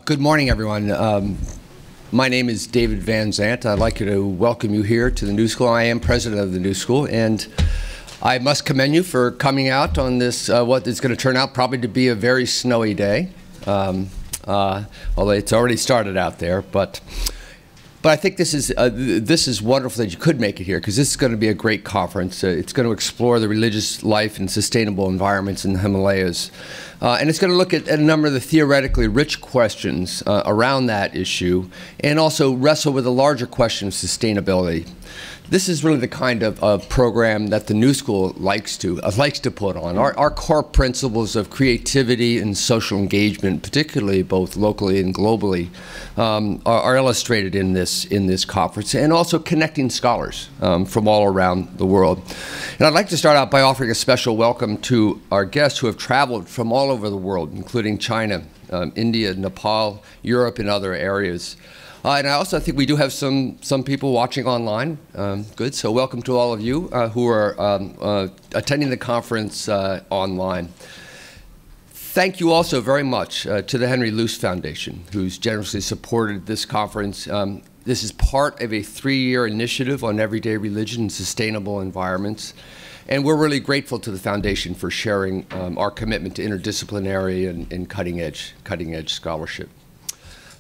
Good morning, everyone. My name is David Van Zandt. I'd like to welcome you here to the New School. I am president of the New School, and I must commend you for coming out on this, what is going to turn out probably to be a very snowy day, although it's already started out there. But I think this is wonderful that you could make it here, because this is going to be a great conference. It's going to explore the religious life and sustainable environments in the Himalayas. And it's going to look at a number of the theoretically rich questions around that issue, and also wrestle with the larger question of sustainability. This is really the kind of program that the New School likes to put on. Our core principles of creativity and social engagement, particularly both locally and globally, are illustrated in this conference, and also connecting scholars from all around the world. And I'd like to start out by offering a special welcome to our guests who have traveled from all over the world, including China, India, Nepal, Europe, and other areas. And I also think we do have some people watching online. Good, so welcome to all of you who are attending the conference online. Thank you also very much to the Henry Luce Foundation, who's generously supported this conference. This is part of a 3-year initiative on everyday religion and sustainable environments. And we're really grateful to the foundation for sharing our commitment to interdisciplinary and cutting-edge scholarship.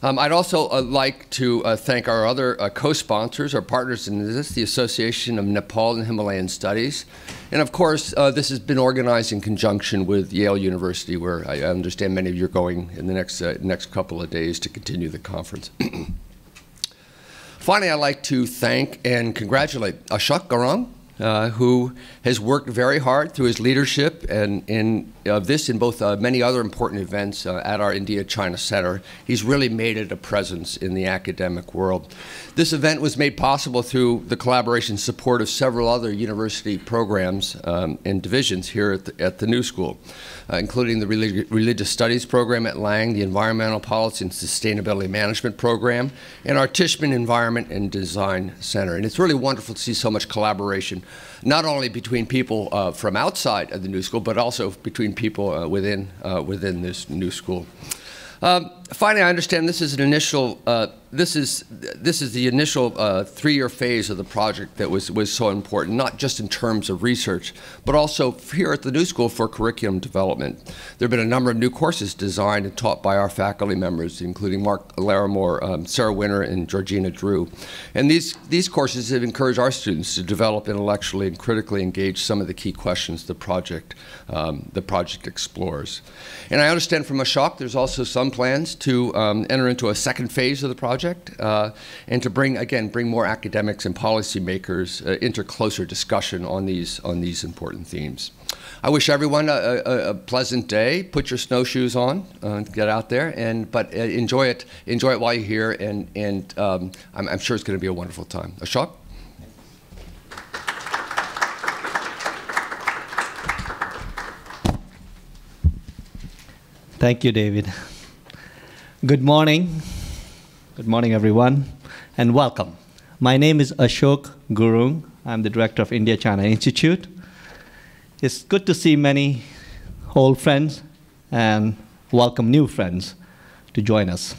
I'd also like to thank our other co-sponsors, our partners in this, the Association of Nepal and Himalayan Studies. And of course, this has been organized in conjunction with Yale University, where I understand many of you are going in the next couple of days to continue the conference. Finally, I'd like to thank and congratulate Ashok Garang, who has worked very hard through his leadership and in both many other important events at our India-China Center. He's really made it a presence in the academic world. This event was made possible through the collaboration support of several other university programs and divisions here at the New School, including the Religious Studies program at Lang, the Environmental Policy and Sustainability Management program, and our Tishman Environment and Design Center. And it's really wonderful to see so much collaboration, not only between people from outside of the New School, but also between people within this New School. Finally, I understand this is an initial. This is the initial 3-year phase of the project that was so important, not just in terms of research, but also here at the New School for curriculum development. There have been a number of new courses designed and taught by our faculty members, including Mark Larimore, Sarah Winter, and Georgina Drew. And these courses have encouraged our students to develop intellectually and critically engage some of the key questions the project explores. And I understand from Ashok there's also some plans to enter into a second phase of the project, and to bring more academics and policymakers into closer discussion on these important themes. I wish everyone a pleasant day. Put your snowshoes on, get out there, but enjoy it while you're here, and I'm sure it's going to be a wonderful time. Ashok? Thank you, David. Good morning. Good morning, everyone, and welcome. My name is Ashok Gurung. I'm the director of India-China Institute. It's good to see many old friends and welcome new friends to join us.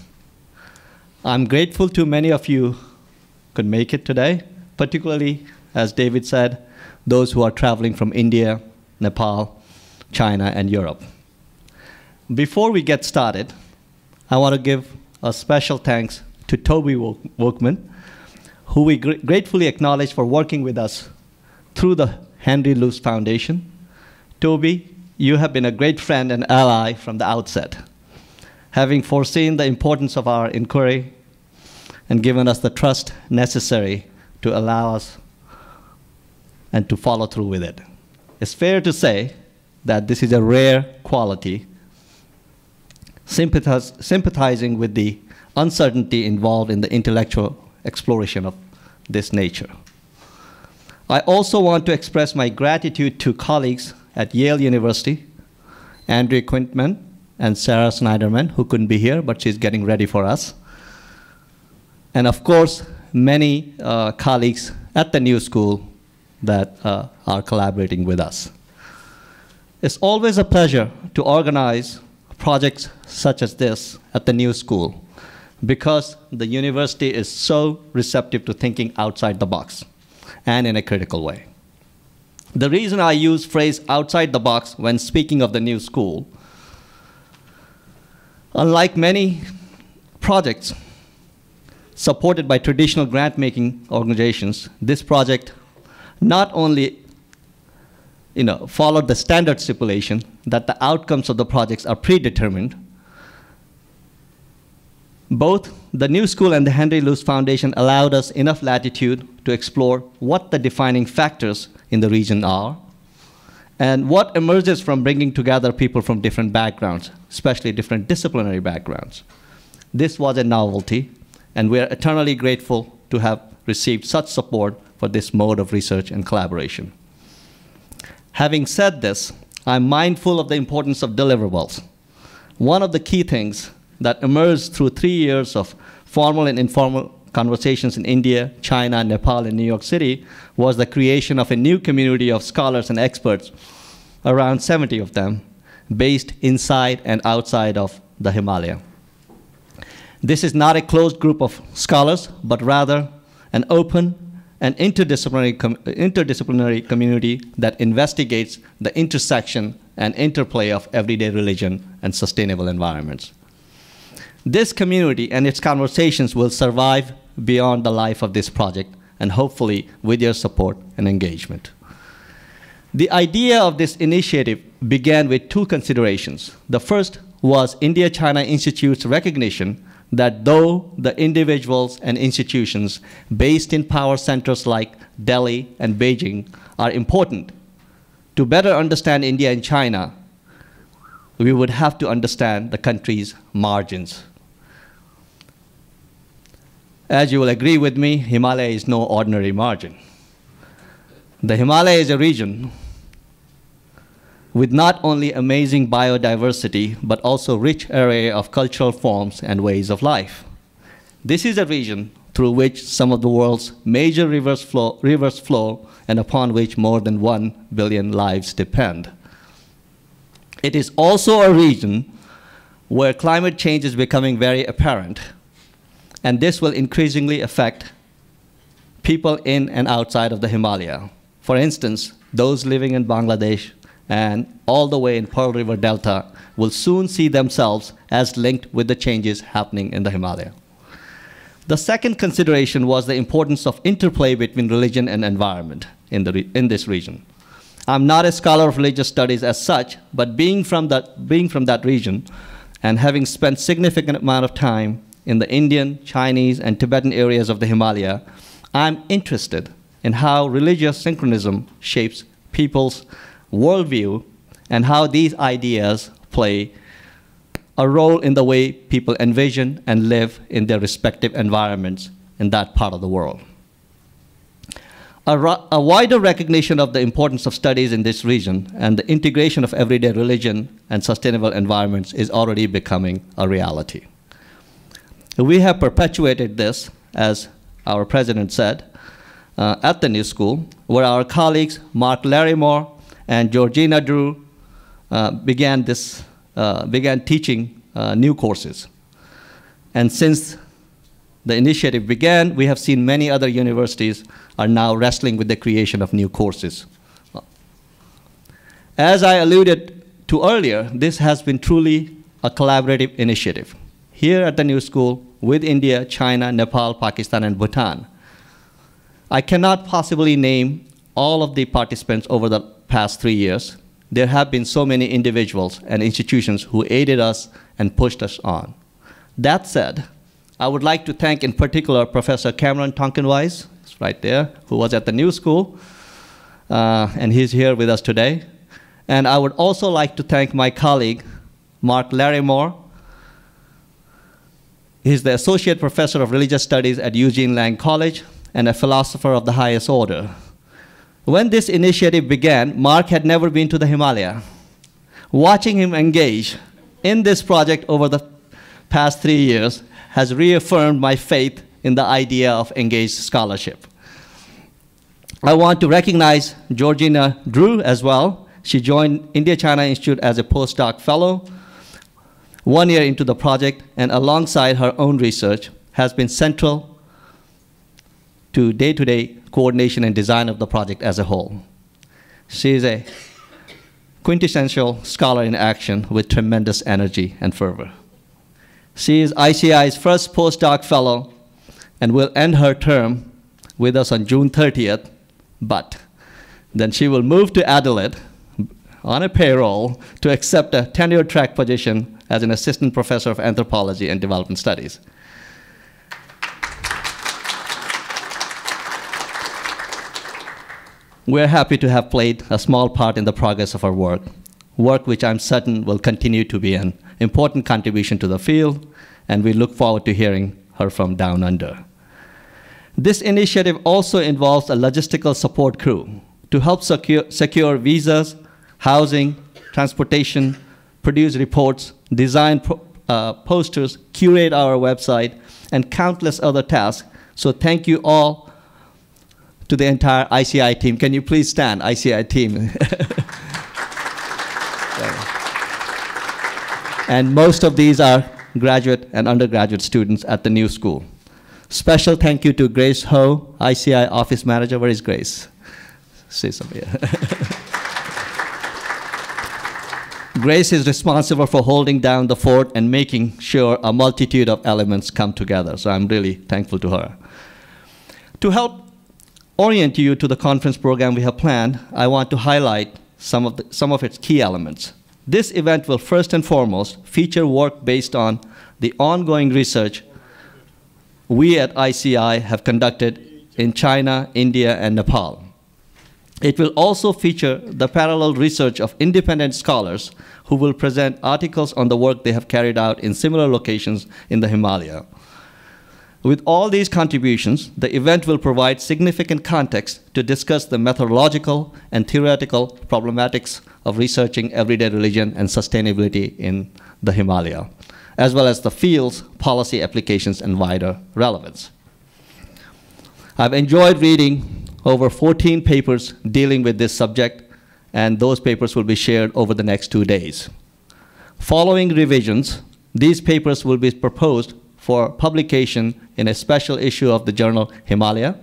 I'm grateful to many of you could make it today, particularly, as David said, those who are traveling from India, Nepal, China, and Europe. Before we get started, I want to give a special thanks to Toby Workman, who we gratefully acknowledge for working with us through the Henry Luce Foundation. Toby, you have been a great friend and ally from the outset, having foreseen the importance of our inquiry and given us the trust necessary to allow us and to follow through with it. It's fair to say that this is a rare quality, sympathizing with the uncertainty involved in the intellectual exploration of this nature. I also want to express my gratitude to colleagues at Yale University, Andrea Quintman and Sarah Snyderman, who couldn't be here, but she's getting ready for us. And of course, many colleagues at the New School that are collaborating with us. It's always a pleasure to organize projects such as this at the new school because the university is so receptive to thinking outside the box and in a critical way. The reason I use phrase outside the box when speaking of the new school, unlike many projects supported by traditional grant-making organizations, this project not only followed the standard stipulation that the outcomes of the projects are predetermined. Both the New School and the Henry Luce Foundation allowed us enough latitude to explore what the defining factors in the region are and what emerges from bringing together people from different backgrounds, especially different disciplinary backgrounds. This was a novelty, and we are eternally grateful to have received such support for this mode of research and collaboration. Having said this, I'm mindful of the importance of deliverables. One of the key things that emerged through 3 years of formal and informal conversations in India, China, Nepal, and New York City was the creation of a new community of scholars and experts, around 70 of them, based inside and outside of the Himalaya. This is not a closed group of scholars, but rather an open and interdisciplinary community that investigates the intersection and interplay of everyday religion and sustainable environments. This community and its conversations will survive beyond the life of this project, and hopefully with your support and engagement. The idea of this initiative began with two considerations. The first was India-China Institute's recognition that though the individuals and institutions based in power centers like Delhi and Beijing are important, to better understand India and China, we would have to understand the country's margins. As you will agree with me, Himalaya is no ordinary margin. The Himalaya is a region with not only amazing biodiversity, but also rich array of cultural forms and ways of life. This is a region through which some of the world's major rivers flow and upon which more than 1 billion lives depend. It is also a region where climate change is becoming very apparent, and this will increasingly affect people in and outside of the Himalaya. For instance, those living in Bangladesh and all the way in Pearl River Delta will soon see themselves as linked with the changes happening in the Himalaya. The second consideration was the importance of interplay between religion and environment in this region. I'm not a scholar of religious studies as such, but being from that region and having spent significant amount of time in the Indian, Chinese, and Tibetan areas of the Himalaya, I'm interested in how religious synchronism shapes people's worldview and how these ideas play a role in the way people envision and live in their respective environments in that part of the world. A wider recognition of the importance of studies in this region and the integration of everyday religion and sustainable environments is already becoming a reality. We have perpetuated this, as our president said, at the New School, where our colleagues Mark Larrymore and Georgina Drew began teaching new courses. And since the initiative began, we have seen many other universities are now wrestling with the creation of new courses. As I alluded to earlier, this has been truly a collaborative initiative. Here at the New School with India, China, Nepal, Pakistan, and Bhutan. I cannot possibly name all of the participants over the past 3 years. There have been so many individuals and institutions who aided us and pushed us on. That said, I would like to thank in particular Professor Cameron Tonkinwise, right there, who was at the New School, and he's here with us today. And I would also like to thank my colleague, Mark Larrymore. He's the Associate Professor of Religious Studies at Eugene Lang College and a philosopher of the highest order. When this initiative began, Mark had never been to the Himalaya. Watching him engage in this project over the past 3 years has reaffirmed my faith in the idea of engaged scholarship. I want to recognize Georgina Drew as well. She joined India-China Institute as a postdoc fellow. 1 year into the project, and alongside her own research, has been central to day-to-day coordination and design of the project as a whole. She is a quintessential scholar in action with tremendous energy and fervor. She is ICI's first postdoc fellow and will end her term with us on June 30th, but then she will move to Adelaide on a payroll to accept a tenure track position as an assistant professor of anthropology and development studies. We're happy to have played a small part in the progress of our work which I'm certain will continue to be an important contribution to the field, and we look forward to hearing her from down under. This initiative also involves a logistical support crew to help secure visas, housing, transportation, produce reports, design posters, curate our website, and countless other tasks. So thank you all to the entire ICI team. Can you please stand, ICI team? And most of these are graduate and undergraduate students at the new school. Special thank you to Grace Ho, ICI office manager. Where is Grace? Say something. Grace is responsible for holding down the fort and making sure a multitude of elements come together. So I'm really thankful to her. To help orient you to the conference program we have planned, I want to highlight some of its key elements. This event will first and foremost feature work based on the ongoing research we at ICI have conducted in China, India, and Nepal. It will also feature the parallel research of independent scholars who will present articles on the work they have carried out in similar locations in the Himalaya. With all these contributions, the event will provide significant context to discuss the methodological and theoretical problematics of researching everyday religion and sustainability in the Himalaya, as well as the field's policy applications and wider relevance. I've enjoyed reading over 14 papers dealing with this subject, and those papers will be shared over the next 2 days. Following revisions, these papers will be proposed for publication in a special issue of the journal Himalaya,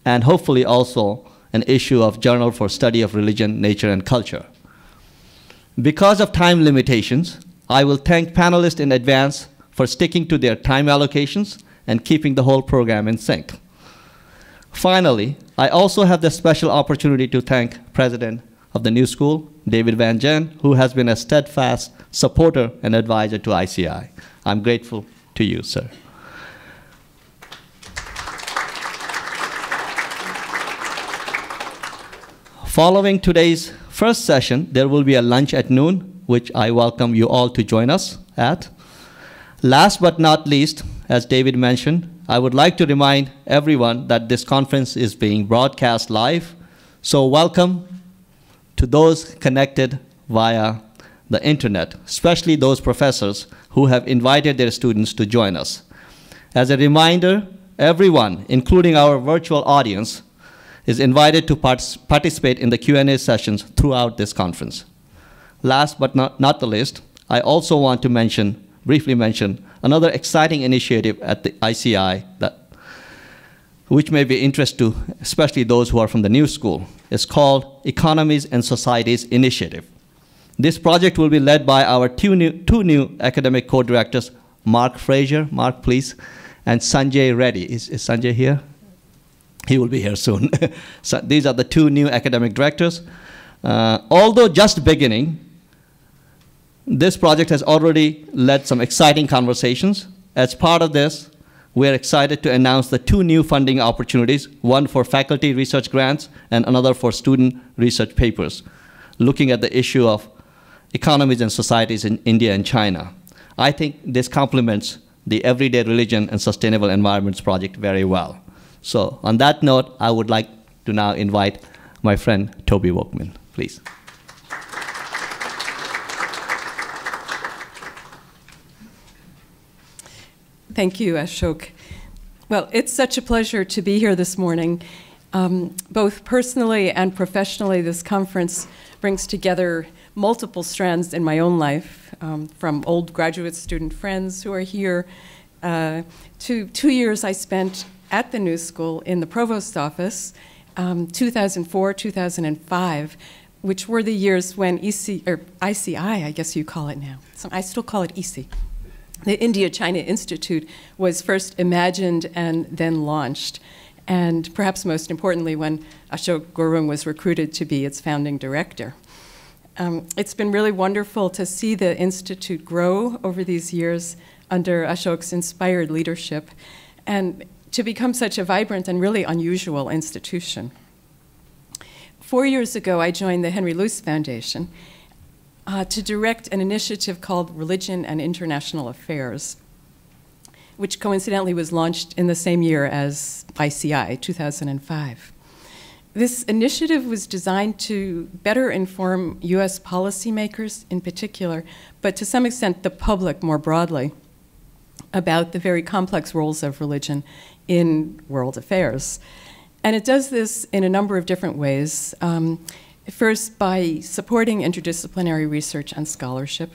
and hopefully also an issue of Journal for Study of Religion, Nature, and Culture. Because of time limitations, I will thank panelists in advance for sticking to their time allocations and keeping the whole program in sync. Finally, I also have the special opportunity to thank President of the New School, David Van Jen, who has been a steadfast supporter and advisor to ICI. I'm grateful to you, sir. Following today's first session, there will be a lunch at noon, which I welcome you all to join us at. Last but not least, as David mentioned, I would like to remind everyone that this conference is being broadcast live. So welcome to those connected via the internet, especially those professors who have invited their students to join us. As a reminder, everyone, including our virtual audience, is invited to participate in the Q&A sessions throughout this conference. Last but not the least, I also want to briefly mention another exciting initiative at the ICI which may be of interest to especially those who are from the new school. It's called Economies and Societies Initiative. This project will be led by our two new academic co-directors, Mark Fraser, Mark please, and Sanjay Reddy. Is Sanjay here? He will be here soon. So these are the two new academic directors. Although just beginning, this project has already led some exciting conversations. As part of this, we're excited to announce the two new funding opportunities, one for faculty research grants and another for student research papers, looking at the issue of economies and societies in India and China. I think this complements the Everyday Religion and Sustainable Environments project very well. So on that note, I would like to now invite my friend Toby Wokman, please. Thank you, Ashok. Well, it's such a pleasure to be here this morning. Both personally and professionally, this conference brings together multiple strands in my own life. from old graduate student friends who are here, to 2 years I spent at the New School in the Provost's office, 2004, 2005, which were the years when ICI, I guess you call it now. So I still call it ERSEH. The India-China Institute was first imagined and then launched. And perhaps most importantly, when Ashok Gurung was recruited to be its founding director. It's been really wonderful to see the Institute grow over these years under Ashok's inspired leadership and to become such a vibrant and really unusual institution. 4 years ago, I joined the Henry Luce Foundation to direct an initiative called Religion and International Affairs, which coincidentally was launched in the same year as ICI, 2005. This initiative was designed to better inform US policymakers in particular, but to some extent the public more broadly, about the very complex roles of religion in world affairs. And it does this in a number of different ways. First, by supporting interdisciplinary research and scholarship,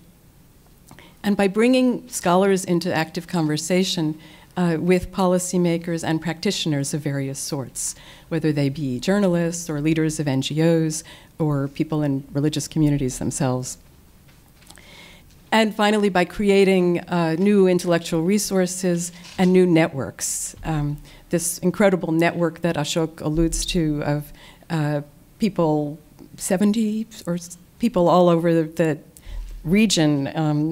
and by bringing scholars into active conversation with policymakers and practitioners of various sorts, whether they be journalists or leaders of NGOs or people in religious communities themselves. And finally, by creating new intellectual resources and new networks. This incredible network that Ashok alludes to of people, 70 or people all over the region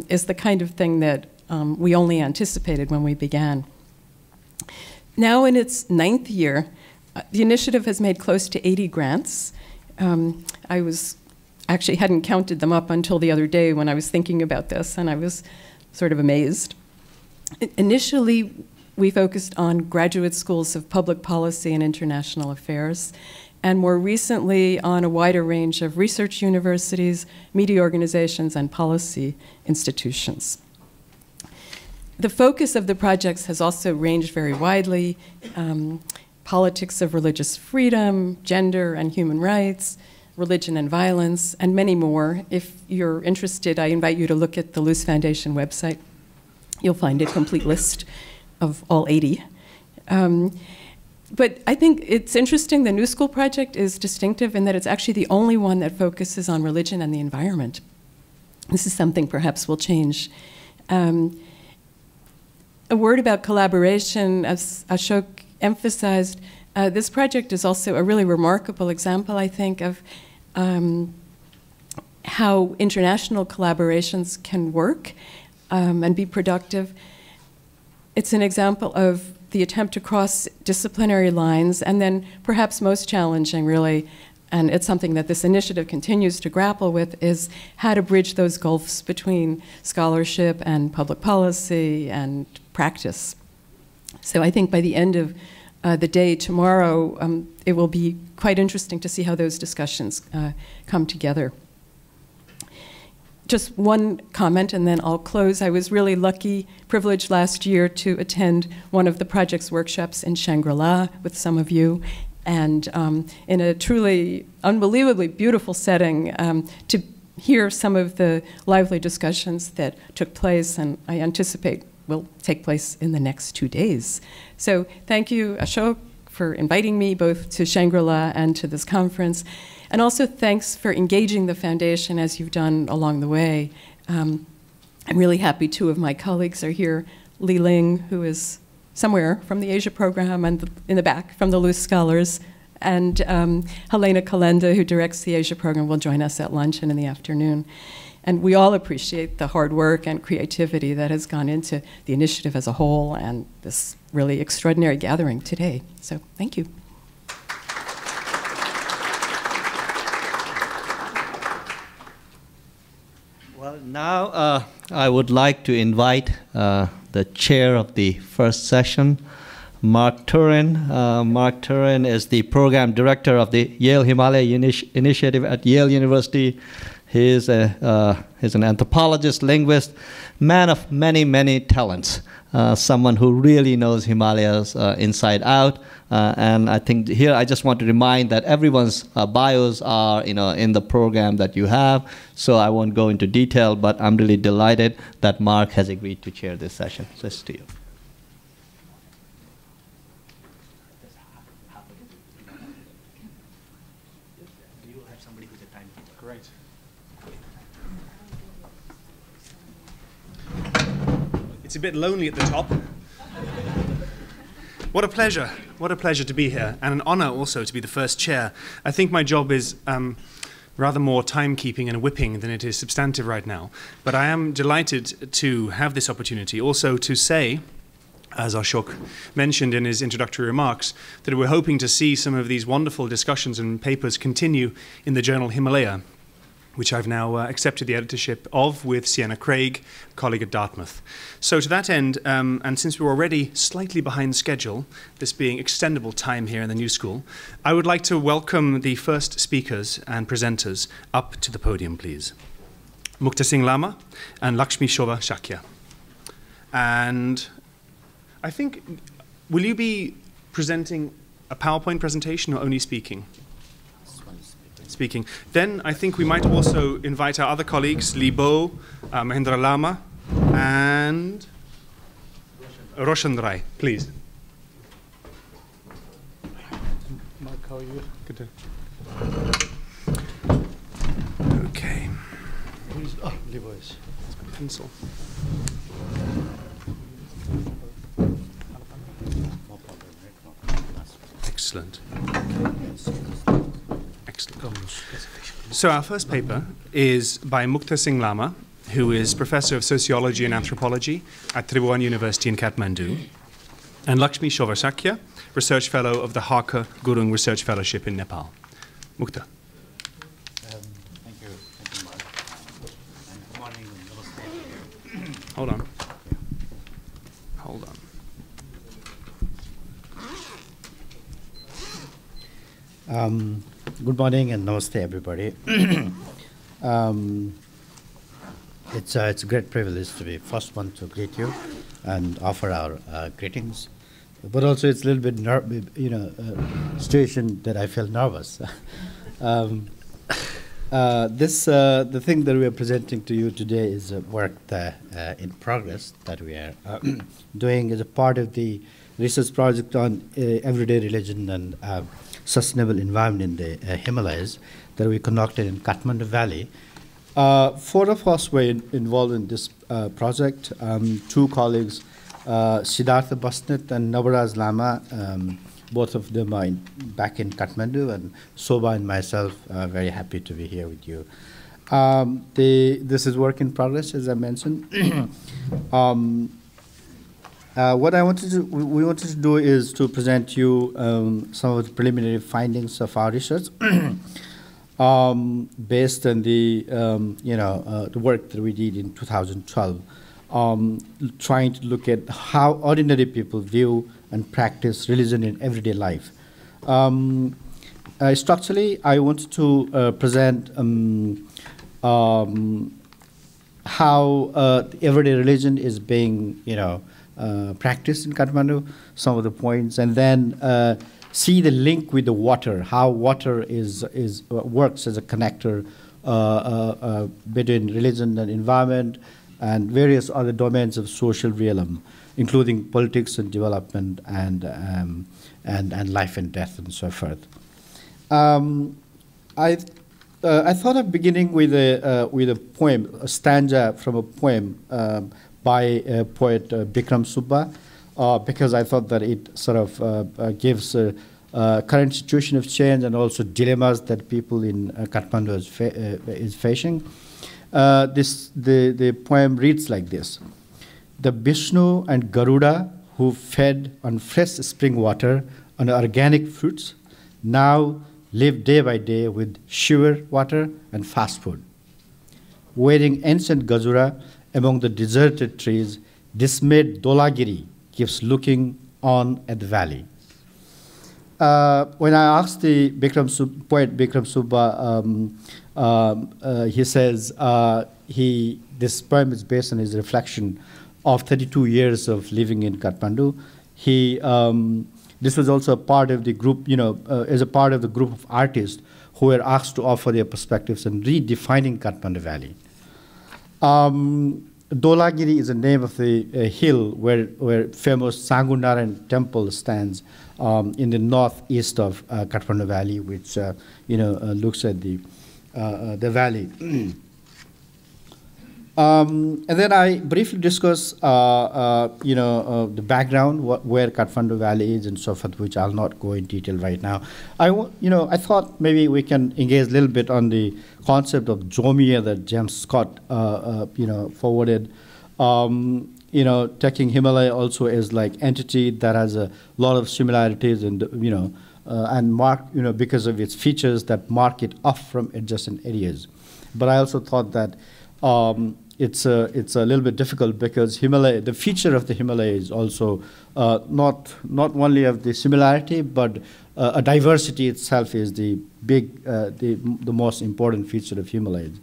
is the kind of thing that we only anticipated when we began. Now in its 9th year, the initiative has made close to 80 grants. I actually hadn't counted them up until the other day when I was thinking about this, and I was sort of amazed. Initially, we focused on graduate schools of public policy and international affairs, and more recently on a wider range of research universities, media organizations, and policy institutions. The focus of the projects has also ranged very widely: politics of religious freedom, gender and human rights, religion and violence, and many more. If you're interested, I invite you to look at the Luce Foundation website. You'll find a complete list of all 80. But I think it's interesting, the New School project is distinctive in that it's actually the only one that focuses on religion and the environment. This is something perhaps will change. A word about collaboration, as Ashok emphasized, this project is also a really remarkable example, I think, of how international collaborations can work and be productive. It's an example of the attempt to cross disciplinary lines, and then perhaps most challenging, really, and it's something that this initiative continues to grapple with, is how to bridge those gulfs between scholarship and public policy and practice. So I think by the end of the day tomorrow, it will be quite interesting to see how those discussions come together. Just one comment, and then I'll close. I was really lucky, privileged last year to attend one of the project's workshops in Shangri-La with some of you, and in a truly unbelievably beautiful setting, to hear some of the lively discussions that took place, and I anticipate will take place in the next 2 days. So thank you, Ashok, for inviting me both to Shangri-La and to this conference. And also thanks for engaging the foundation as you've done along the way. I'm really happy 2 of my colleagues are here. Li Ling, who is somewhere from the Asia program, and in the back from the Luce Scholars, and Helena Kalenda, who directs the Asia program, will join us at lunch and in the afternoon. And we all appreciate the hard work and creativity that has gone into the initiative as a whole and this really extraordinary gathering today. So thank you. Well, now I would like to invite the chair of the first session, Mark Turin. Mark Turin is the program director of the Yale Himalaya Initiative at Yale University. He's an anthropologist, linguist, man of many, many talents. someone who really knows Himalayas inside out. And I think here I just want to remind that everyone's bios are in the program that you have. So I won't go into detail, but I'm really delighted that Mark has agreed to chair this session. So it's to you. Great. It's a bit lonely at the top. What a pleasure. What a pleasure to be here, and an honor also to be the first chair. I think my job is rather more timekeeping and whipping than it is substantive right now. But I am delighted to have this opportunity also to say, as Ashok mentioned in his introductory remarks, that we're hoping to see some of these wonderful discussions and papers continue in the journal Himalaya, which I've now accepted the editorship of with Sienna Craig, colleague at Dartmouth. So to that end, and since we're already slightly behind schedule, this being extendable time here in the New School, I would like to welcome the first speakers and presenters up to the podium, please. Mukta Singh Lama and Lakshmi Shobha Shakya. And I think, will you be presenting a PowerPoint presentation or only speaking? Speaking. Then I think we might also invite our other colleagues, Libo, Mahendra Lama, and Roshan Rai, please. Mark, how are you? Good to... Okay. Libo is. Pencil. Excellent. Excellent. So our first paper is by Mukta Singh Lama, who is Professor of Sociology and Anthropology at Tribhuvan University in Kathmandu, and Lakshmi Shobha Shakya, Research Fellow of the Harka Gurung Research Fellowship in Nepal. Mukta. Thank you, Mark. And good morning and namaste. Hold on. Hold on. Good morning and namaste, everybody. It's a great privilege to be first one to greet you and offer our greetings. But also, it's a little bit situation that I feel nervous. The thing that we are presenting to you today is work in progress that we are doing as a part of the research project on everyday religion and sustainable environment in the Himalayas that we conducted in Kathmandu Valley. Four of us were involved in this project. Two colleagues, Siddhartha Basnet and Navaraj Lama, both of them are back in Kathmandu, and Soba and myself are very happy to be here with you. This is work in progress, as I mentioned. What we wanted to do is to present you some of the preliminary findings of our research based on the work that we did in 2012, trying to look at how ordinary people view and practice religion in everyday life. Structurally, I wanted to present how everyday religion is being, practiced in Kathmandu, some of the points, and then see the link with the water, how water works as a connector between religion and environment and various other domains of social realm, including politics and development and life and death and so forth. I thought of beginning with a poem, a stanza from a poem by poet Bikram Subba, because I thought that it sort of gives a current situation of change and also dilemmas that people in Kathmandu is facing. The poem reads like this: the Vishnu and Garuda who fed on fresh spring water on organic fruits now live day by day with sugar water and fast food. Wearing ancient Gajura among the deserted trees, dismayed Dolagiri keeps looking on at the valley. When I asked the poet Bikram Subba, he says this poem is based on his reflection of 32 years of living in Kathmandu. This was also a part of the group, as a part of the group of artists who were asked to offer their perspectives on redefining Kathmandu Valley. Dholagiri is the name of the hill where famous Sangunaran temple stands in the northeast of Kathmandu Valley, which looks at the valley. And then I briefly discuss, the background, where Kathmandu Valley is and so forth, which I'll not go in detail right now. I thought maybe we can engage a little bit on the concept of Jomia that James Scott, forwarded. Taking Himalaya also as like entity that has a lot of similarities and, and because of its features that mark it off from adjacent areas. But I also thought that it's a little bit difficult because Himalaya, the feature of the Himalaya is also not only of the similarity, but a diversity itself is the most important feature of Himalayas.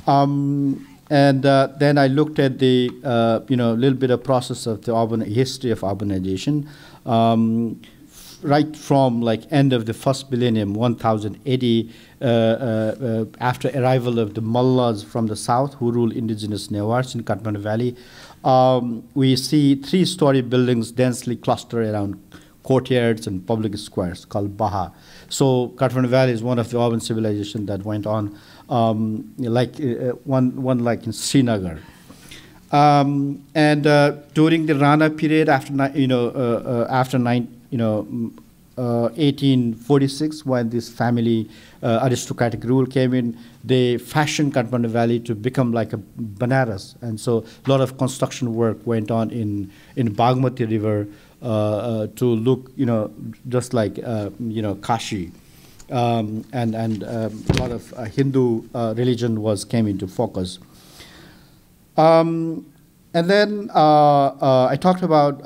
And then I looked at the little bit of process of the history of urbanization, right from like end of the first millennium, 1080, after arrival of the Mallas from the south who rule indigenous Newars in Kathmandu Valley. We see 3-story buildings densely clustered around courtyards and public squares called Baha. So Kathmandu Valley is one of the urban civilizations that went on, like in Srinagar. And during the Rana period, after 1846, when this family aristocratic rule came in, they fashioned Kathmandu Valley to become like a Banaras, and so a lot of construction work went on in Bagmati River to look, just like Kashi, and a lot of Hindu religion came into focus. And then I talked about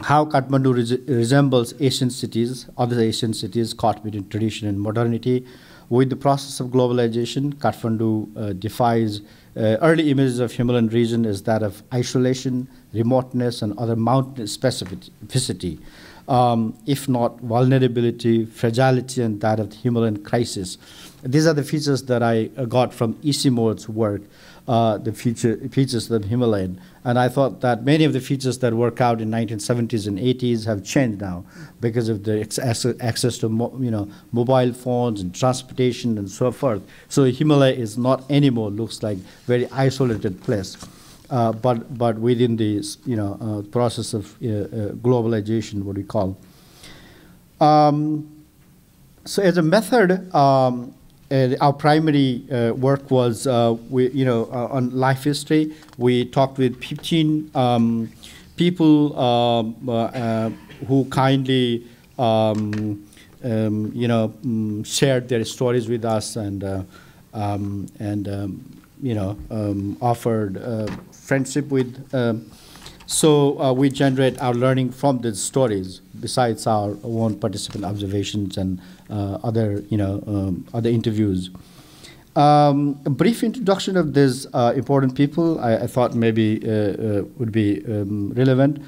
how Kathmandu resembles Asian cities, other Asian cities caught between tradition and modernity. With the process of globalization, Kathmandu defies early images of Himalayan region as that of isolation, remoteness, and other mountain specificity, if not vulnerability, fragility, and that of the Himalayan crisis. These are the features that I got from Isimo's work, the features of the Himalayan. And I thought that many of the features that work out in 1970s and 80s have changed now because of the access to mobile phones and transportation and so forth. So Himalaya is not anymore looks like very isolated place, but within the process of globalization, what we call. So as a method, our primary work was on life history. We talked with 15 people who kindly shared their stories with us and offered friendship with. So we generate our learning from these stories, besides our own participant observations and other interviews. A brief introduction of these important people I thought maybe would be relevant.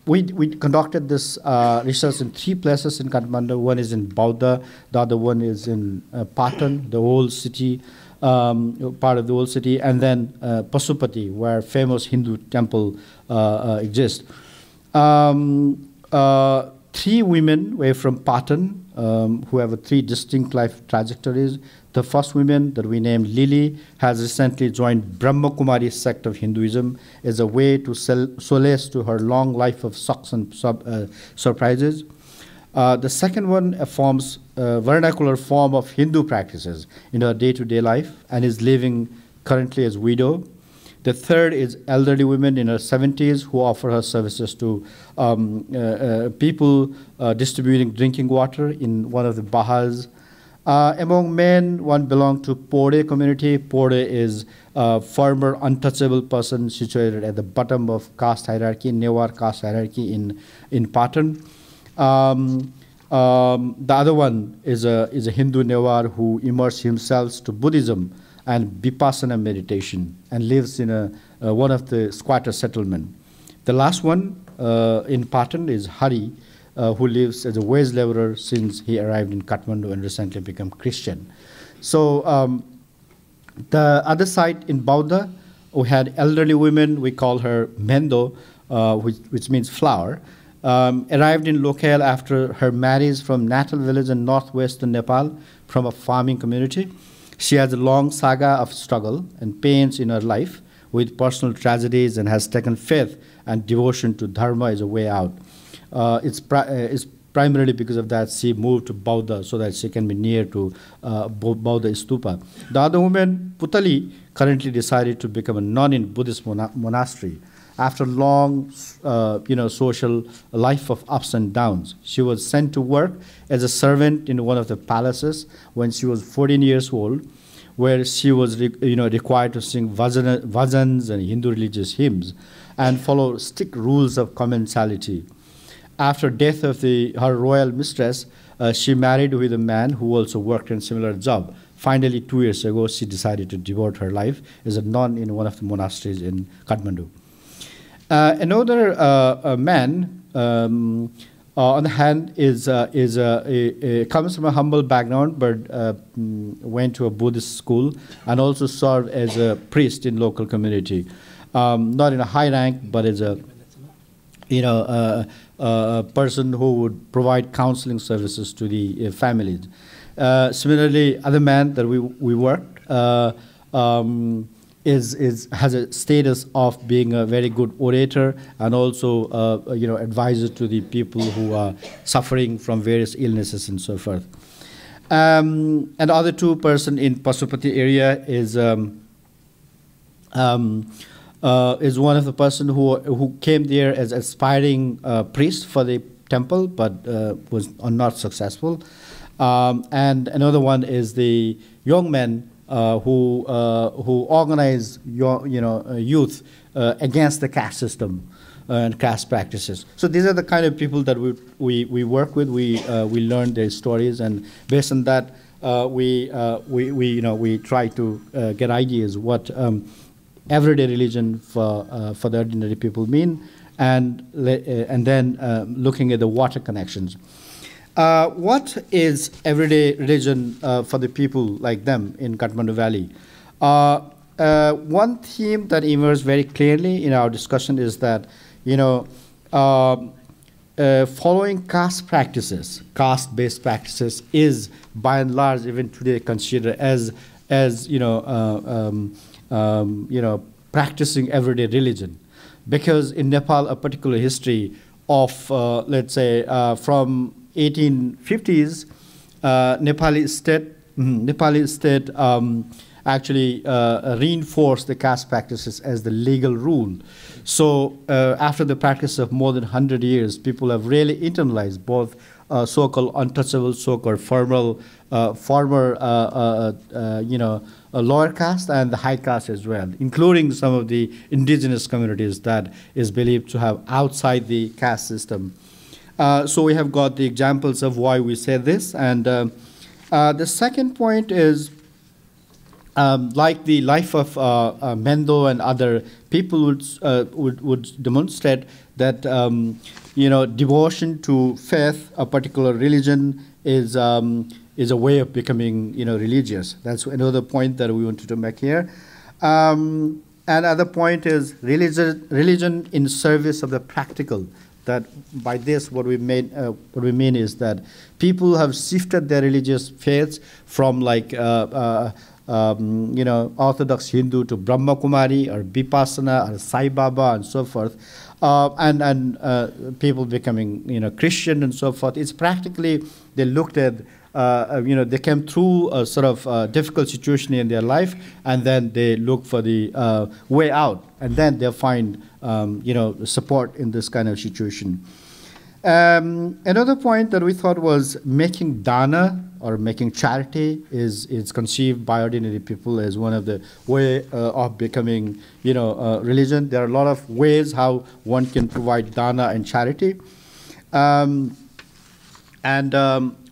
We conducted this research in 3 places in Kathmandu. One is in Baudha, the other one is in Patan, the old city, part of the old city, and then Pasupati, where famous Hindu temple exists. 3 women were from Patan who have 3 distinct life trajectories. The first woman that we named Lily has recently joined Brahma Kumari sect of Hinduism as a way to solace to her long life of shocks and surprises. The second one forms a vernacular form of Hindu practices in her day-to-day life and is living currently as widow. The third is elderly women in her 70s who offer her services to people distributing drinking water in one of the bahas. Among men, one belonged to Pode community. Pode is a former untouchable person situated at the bottom of caste hierarchy, Newar caste hierarchy in Patan. The other one is a Hindu Newar who immersed himself to Buddhism and Vipassana meditation, and lives in one of the squatter settlement. The last one in Patan is Hari, who lives as a wage laborer since he arrived in Kathmandu and recently become Christian. So the other side in Bauda, we had elderly women. We call her Mendo, which means flower. Arrived in Lokal after her marriage from Natal village in northwestern Nepal from a farming community. She has a long saga of struggle and pains in her life with personal tragedies and has taken faith and devotion to Dharma as a way out. It's primarily because of that she moved to Bauda so that she can be near to Bauda Stupa. The other woman, Putali, currently decided to become a nun in Buddhist monastery. After long, social life of ups and downs, she was sent to work as a servant in one of the palaces when she was 14 years old, where she was required to sing bhajans and Hindu religious hymns and follow strict rules of commensality. After death of her royal mistress, she married with a man who also worked in a similar job. Finally, 2 years ago, she decided to devote her life as a nun in one of the monasteries in Kathmandu. Another man, on the hand, comes from a humble background, but went to a Buddhist school and also served as a priest in local community. Not in a high rank, but as a person who would provide counseling services to the families. Similarly, other man that we worked has a status of being a very good orator and also advisor to the people who are suffering from various illnesses and so forth. And the other two person in Pasupati area is one of the person who came there as aspiring priest for the temple, but was not successful. And another one is the young man who organize youth against the caste system and caste practices. So these are the kind of people that we work with. We learn their stories, and based on that, we try to get ideas what everyday religion for the ordinary people mean, and then looking at the water connections. What is everyday religion for the people like them in Kathmandu Valley? One theme that emerged very clearly in our discussion is that, following caste practices, caste-based practices, is by and large even today considered as practicing everyday religion, because in Nepal a particular history of let's say from 1850s, Nepali state actually reinforced the caste practices as the legal rule. So after the practice of more than 100 years, people have really internalized both so-called untouchable, so-called former lower caste and the high caste as well, including some of the indigenous communities that is believed to have outside the caste system. So we have got the examples of why we say this. And the second point is, like the life of Mendo and other people would demonstrate that devotion to faith, a particular religion, is a way of becoming religious. That's another point that we wanted to make here. Another point is religion in service of the practical. That by this, what we mean is that people have shifted their religious faiths from like Orthodox Hindu to Brahma Kumari or Vipassana or Sai Baba and so forth, and people becoming Christian and so forth. It's practically they looked at they came through a sort of difficult situation in their life, and then they look for the way out, and then they find support in this kind of situation. Another point that we thought was making dana or making charity is conceived by ordinary people as one of the way of becoming religion. There are a lot of ways how one can provide dana and charity.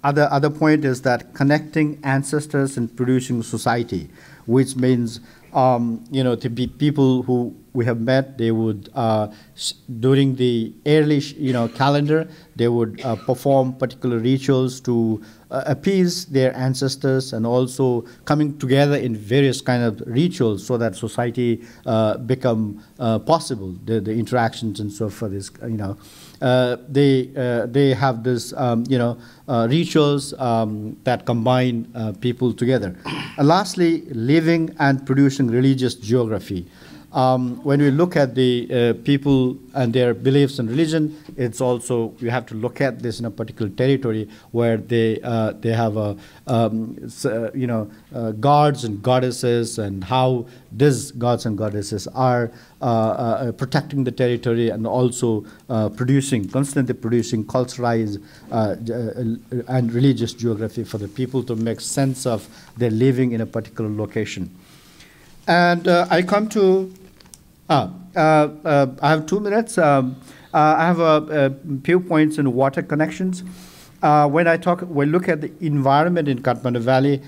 Other point is that connecting ancestors and producing society. which means to be people who we have met, they would during the early calendar, they would perform particular rituals to appease their ancestors, and also coming together in various kind of rituals so that society become possible. The interactions and so forth is they have this rituals that combine people together. And lastly, living and producing religious geography. When we look at the people and their beliefs and religion, it's also, you have to look at this in a particular territory where they have gods and goddesses, and how these gods and goddesses are protecting the territory, and also constantly producing culturalized and religious geography for the people to make sense of their living in a particular location. And I come to, I have 2 minutes. I have a few points in water connections. When look at the environment in Kathmandu Valley,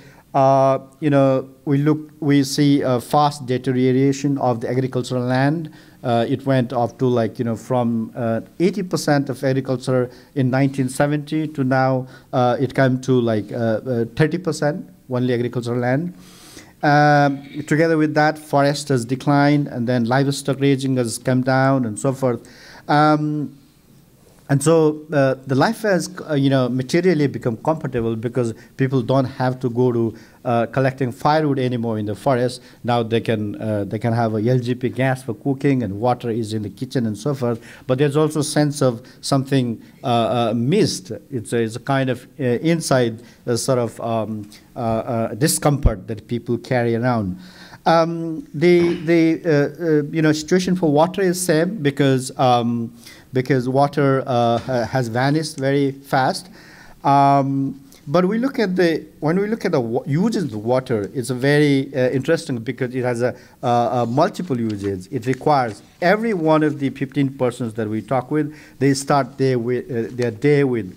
we see a fast deterioration of the agricultural land. It went up to from 80% of agriculture in 1970 to now it came to 30% only agricultural land. Together with that, forest has declined, and then livestock raising has come down, and so forth. And so the life has, materially become comfortable, because people don't have to go to collecting firewood anymore in the forest. Now they can have a LGP gas for cooking, and water is in the kitchen and so forth. But there's also a sense of something missed. It's a kind of inside sort of discomfort that people carry around. The situation for water is same, because water has vanished very fast. But when we look at the uses of the water, it's a very interesting, because it has a multiple uses. It requires every one of the 15 persons that we talk with, they start their day with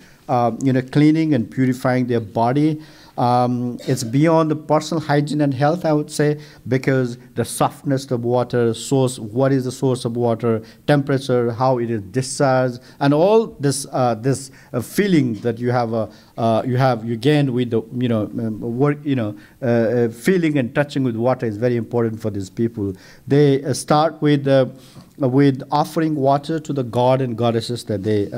cleaning and purifying their body. It's beyond the personal hygiene and health, I would say, because the softness of water, source, what is the source of water, temperature, how it is discharged, and all this feeling that you gain with the feeling and touching with water is very important for these people. They start with offering water to the god and goddesses that they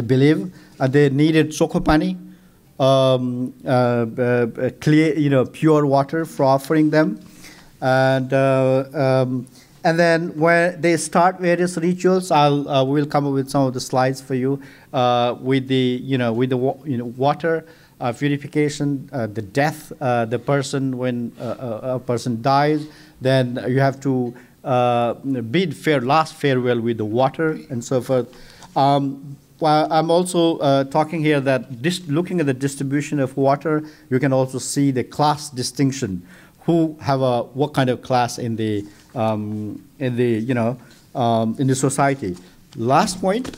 believe. They needed chokopani, clear, pure water for offering them, and then when they start various rituals, we'll come up with some of the slides for you with the water purification, the death, the person when a person dies, then you have to bid last farewell with the water and so forth. Well, I'm also talking here that looking at the distribution of water, you can also see the class distinction. Who have what kind of class in the society? Last point.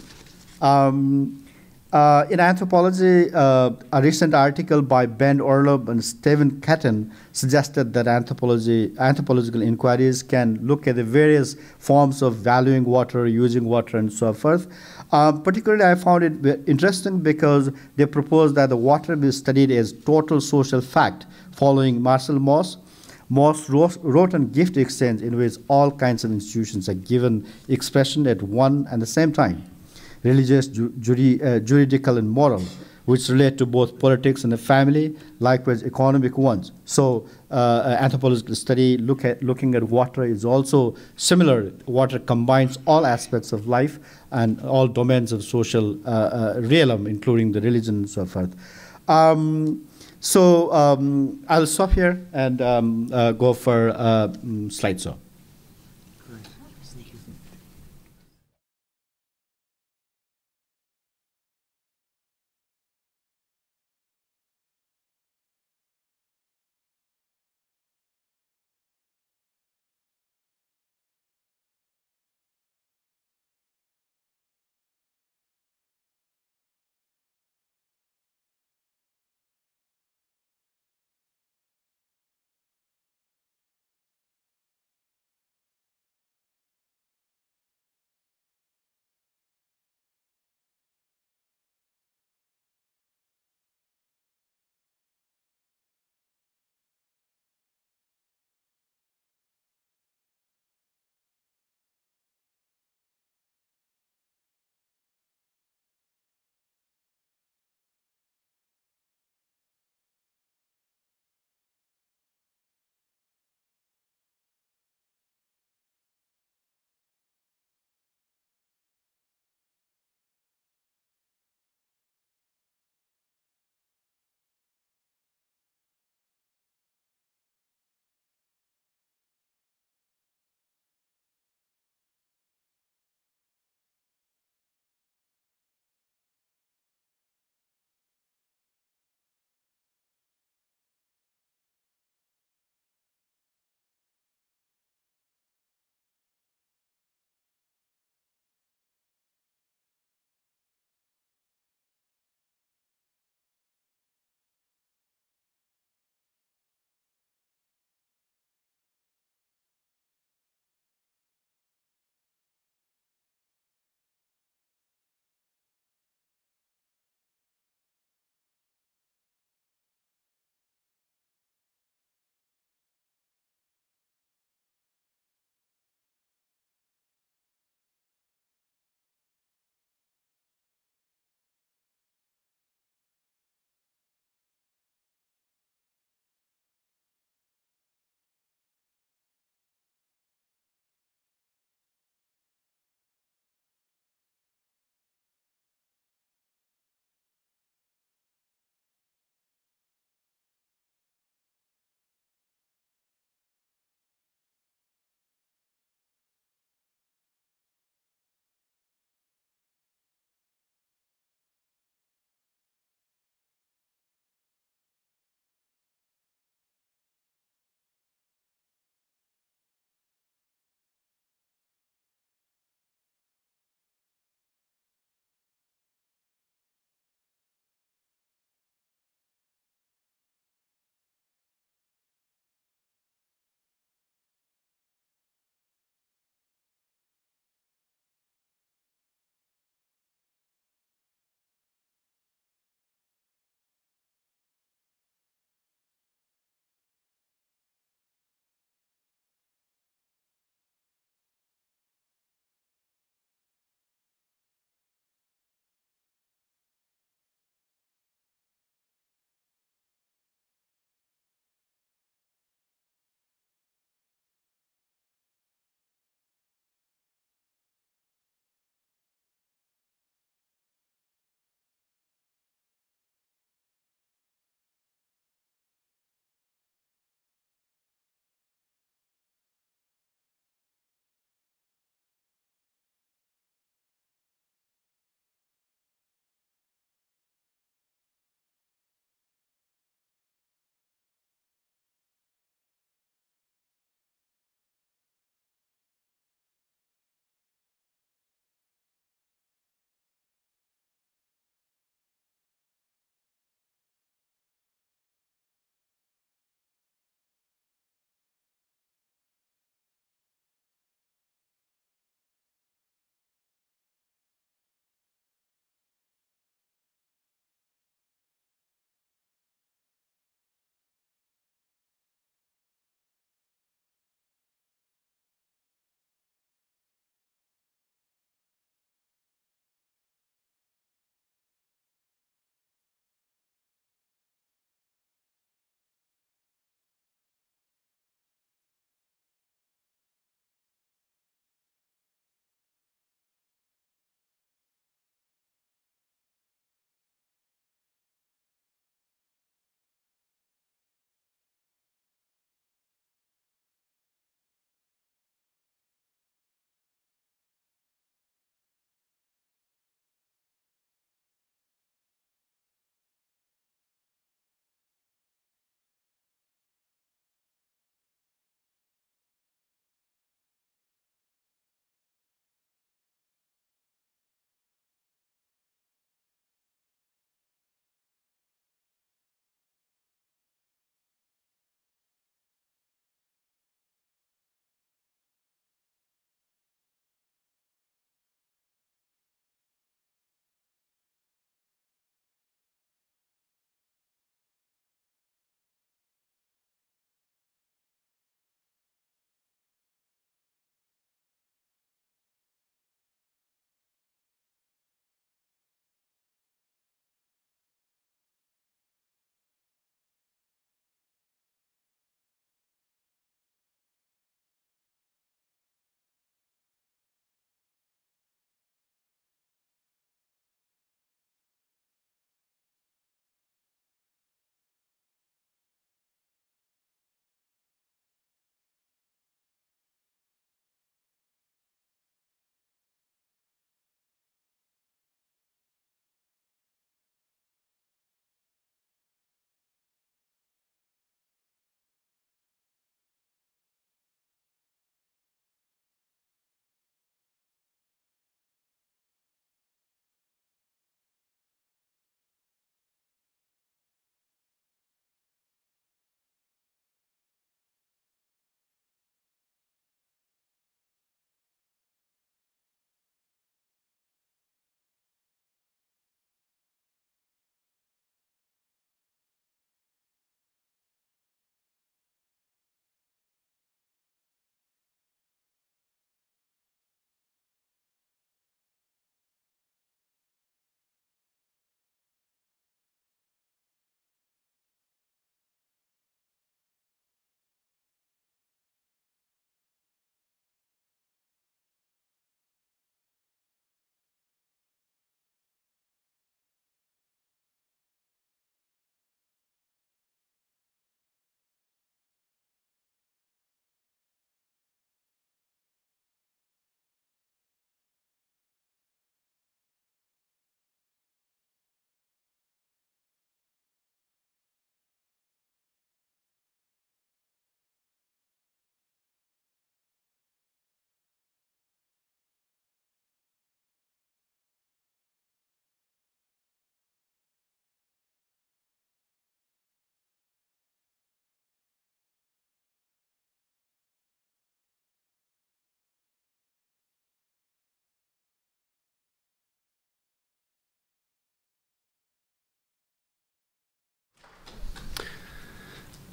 In anthropology, a recent article by Ben Orlob and Stephen Catton suggested that anthropological inquiries can look at the various forms of valuing water, using water, and so forth. Particularly, I found it interesting because they proposed that the water be studied as total social fact, following Marcel Mauss. Mauss wrote on gift exchange, in which all kinds of institutions are given expression at one and the same time: religious, juridical, and moral, which relate to both politics and the family, likewise economic ones. So anthropological study looking at water is also similar. Water combines all aspects of life and all domains of social realm, including the religion and so forth. I'll stop here and go for slideshow.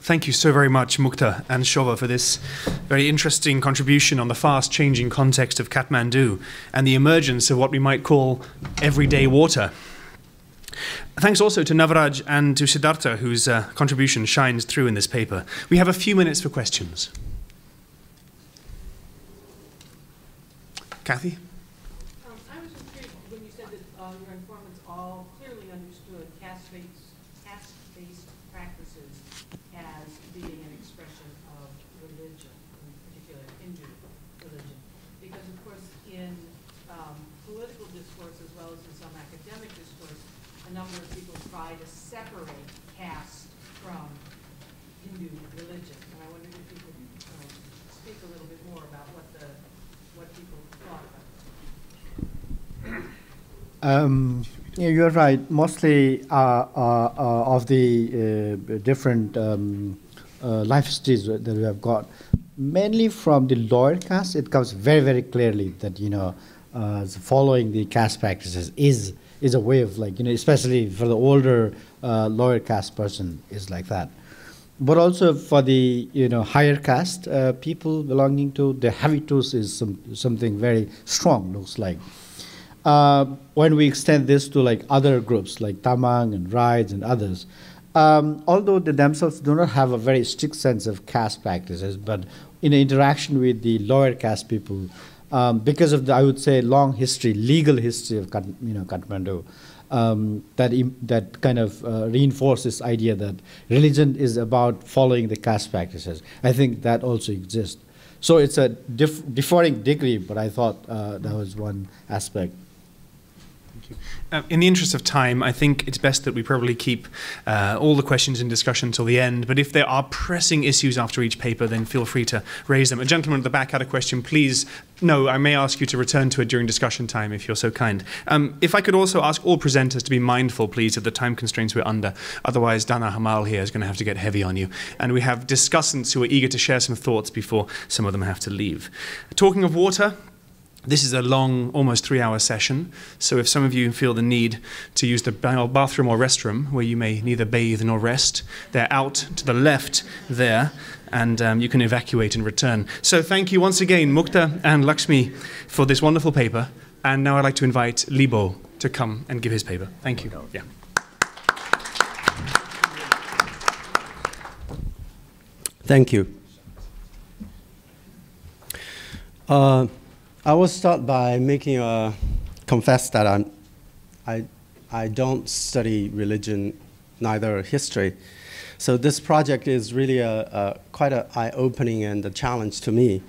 Thank you so very much, Mukta and Shova, for this very interesting contribution on the fast-changing context of Kathmandu and the emergence of what we might call everyday water. Thanks also to Navraj and to Siddhartha, whose contribution shines through in this paper. We have a few minutes for questions. Kathy? I was intrigued when you said that your informants all clearly understood caste-based practices as being an expression of religion, in particular Hindu religion. Because, of course, in political discourse as well as in some academic discourse, a number of people try to separate caste from Hindu religion. And I wondered if you could speak a little bit more about what people thought about it. Yeah, you're right. Mostly of the different life histories that we have got, mainly from the lower caste, it comes very, very clearly that, following the caste practices is a way of, like, especially for the older lower caste person is like that. But also for the, higher caste people belonging to the habitus is something very strong, looks like. When we extend this to like other groups like Tamang and Raids and others, although they themselves do not have a very strict sense of caste practices, but in interaction with the lower caste people, because of the, I would say, long history, legal history of Kathmandu, that kind of reinforces this idea that religion is about following the caste practices. I think that also exists. So it's a differing degree, but I thought that was one aspect. In the interest of time, I think it's best that we probably keep all the questions in discussion till the end. But if there are pressing issues after each paper, then feel free to raise them. A gentleman at the back had a question. Please, no, I may ask you to return to it during discussion time if you're so kind. If I could also ask all presenters to be mindful, please, of the time constraints we're under. Otherwise, Dana Hamal here is going to have to get heavy on you. And we have discussants who are eager to share some thoughts before some of them have to leave. Talking of water, this is a long, almost 3-hour session, so if some of you feel the need to use the bathroom or restroom, where you may neither bathe nor rest, they're out to the left there, and you can evacuate and return. So thank you once again, Mukta and Lakshmi, for this wonderful paper, and now I'd like to invite Libo to come and give his paper. Thank you. Yeah. Thank you. I will start by confess that I don't study religion, neither history. So this project is really quite an eye-opening and a challenge to me.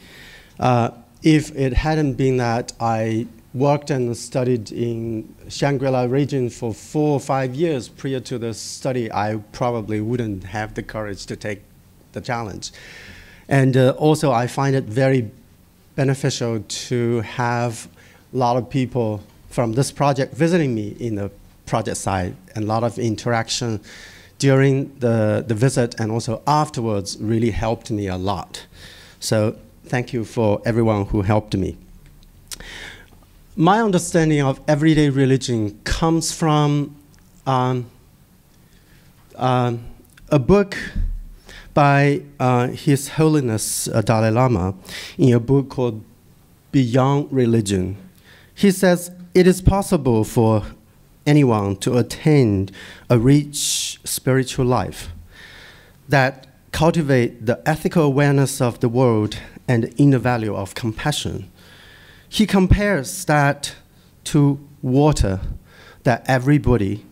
If it hadn't been that I worked and studied in Shangri-La region for 4 or 5 years prior to this study, I probably wouldn't have the courage to take the challenge. And also I find it very beneficial to have a lot of people from this project visiting me in the project site, and a lot of interaction during the visit and also afterwards really helped me a lot. So thank you for everyone who helped me. My understanding of everyday religion comes from a book by His Holiness Dalai Lama in a book called Beyond Religion. He says it is possible for anyone to attain a rich spiritual life that cultivate the ethical awareness of the world and the inner value of compassion. He compares that to water that everybody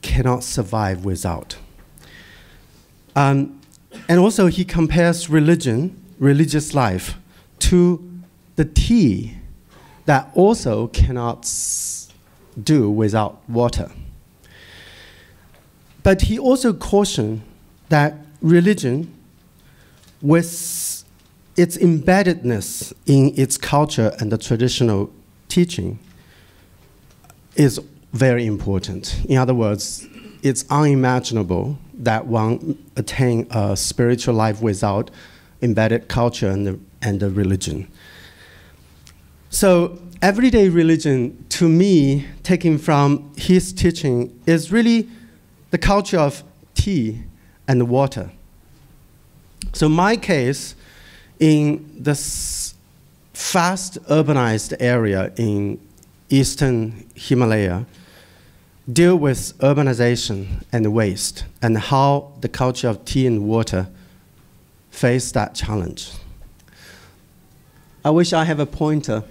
cannot survive without. And also he compares religious life, to the tea that also cannot do without water. But he also cautioned that religion, with its embeddedness in its culture and the traditional teaching, is very important. In other words, it's unimaginable that one attain a spiritual life without embedded culture and the religion. So everyday religion, to me, taken from his teaching, is really the culture of tea and water. So my case, in this fast urbanized area in eastern Himalaya, deal with urbanization and waste, and how the culture of tea and water face that challenge. I wish I have a pointer.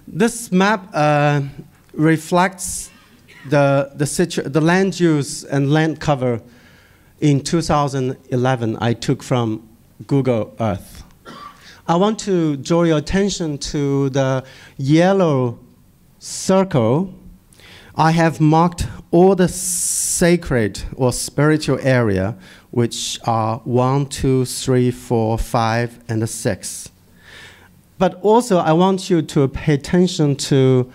This map reflects the land use and land cover in 2011 I took from Google Earth. I want to draw your attention to the yellow circle. I have marked all the sacred or spiritual area, which are 1, 2, 3, 4, 5, and 6. But also, I want you to pay attention to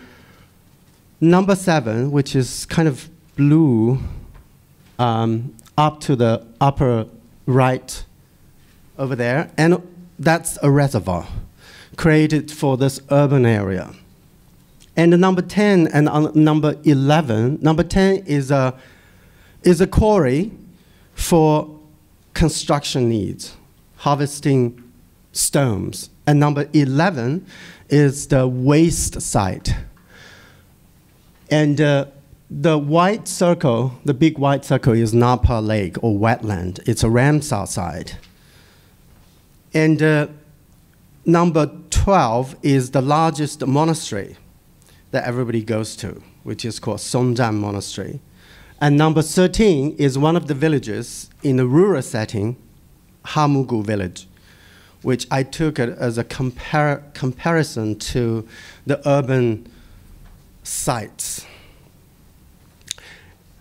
number 7, which is kind of blue, up to the upper right over there. And that's a reservoir created for this urban area. And number 10 and number 11, number 10 is a quarry for construction needs, harvesting stones. And number 11 is the waste site. And the white circle, the big white circle, is Napa Lake or wetland. It's a Ramsar site. And number 12 is the largest monastery that everybody goes to, which is called Songzhan Monastery. And number 13 is one of the villages in a rural setting, Hamugu village, which I took it as a comparison to the urban sites.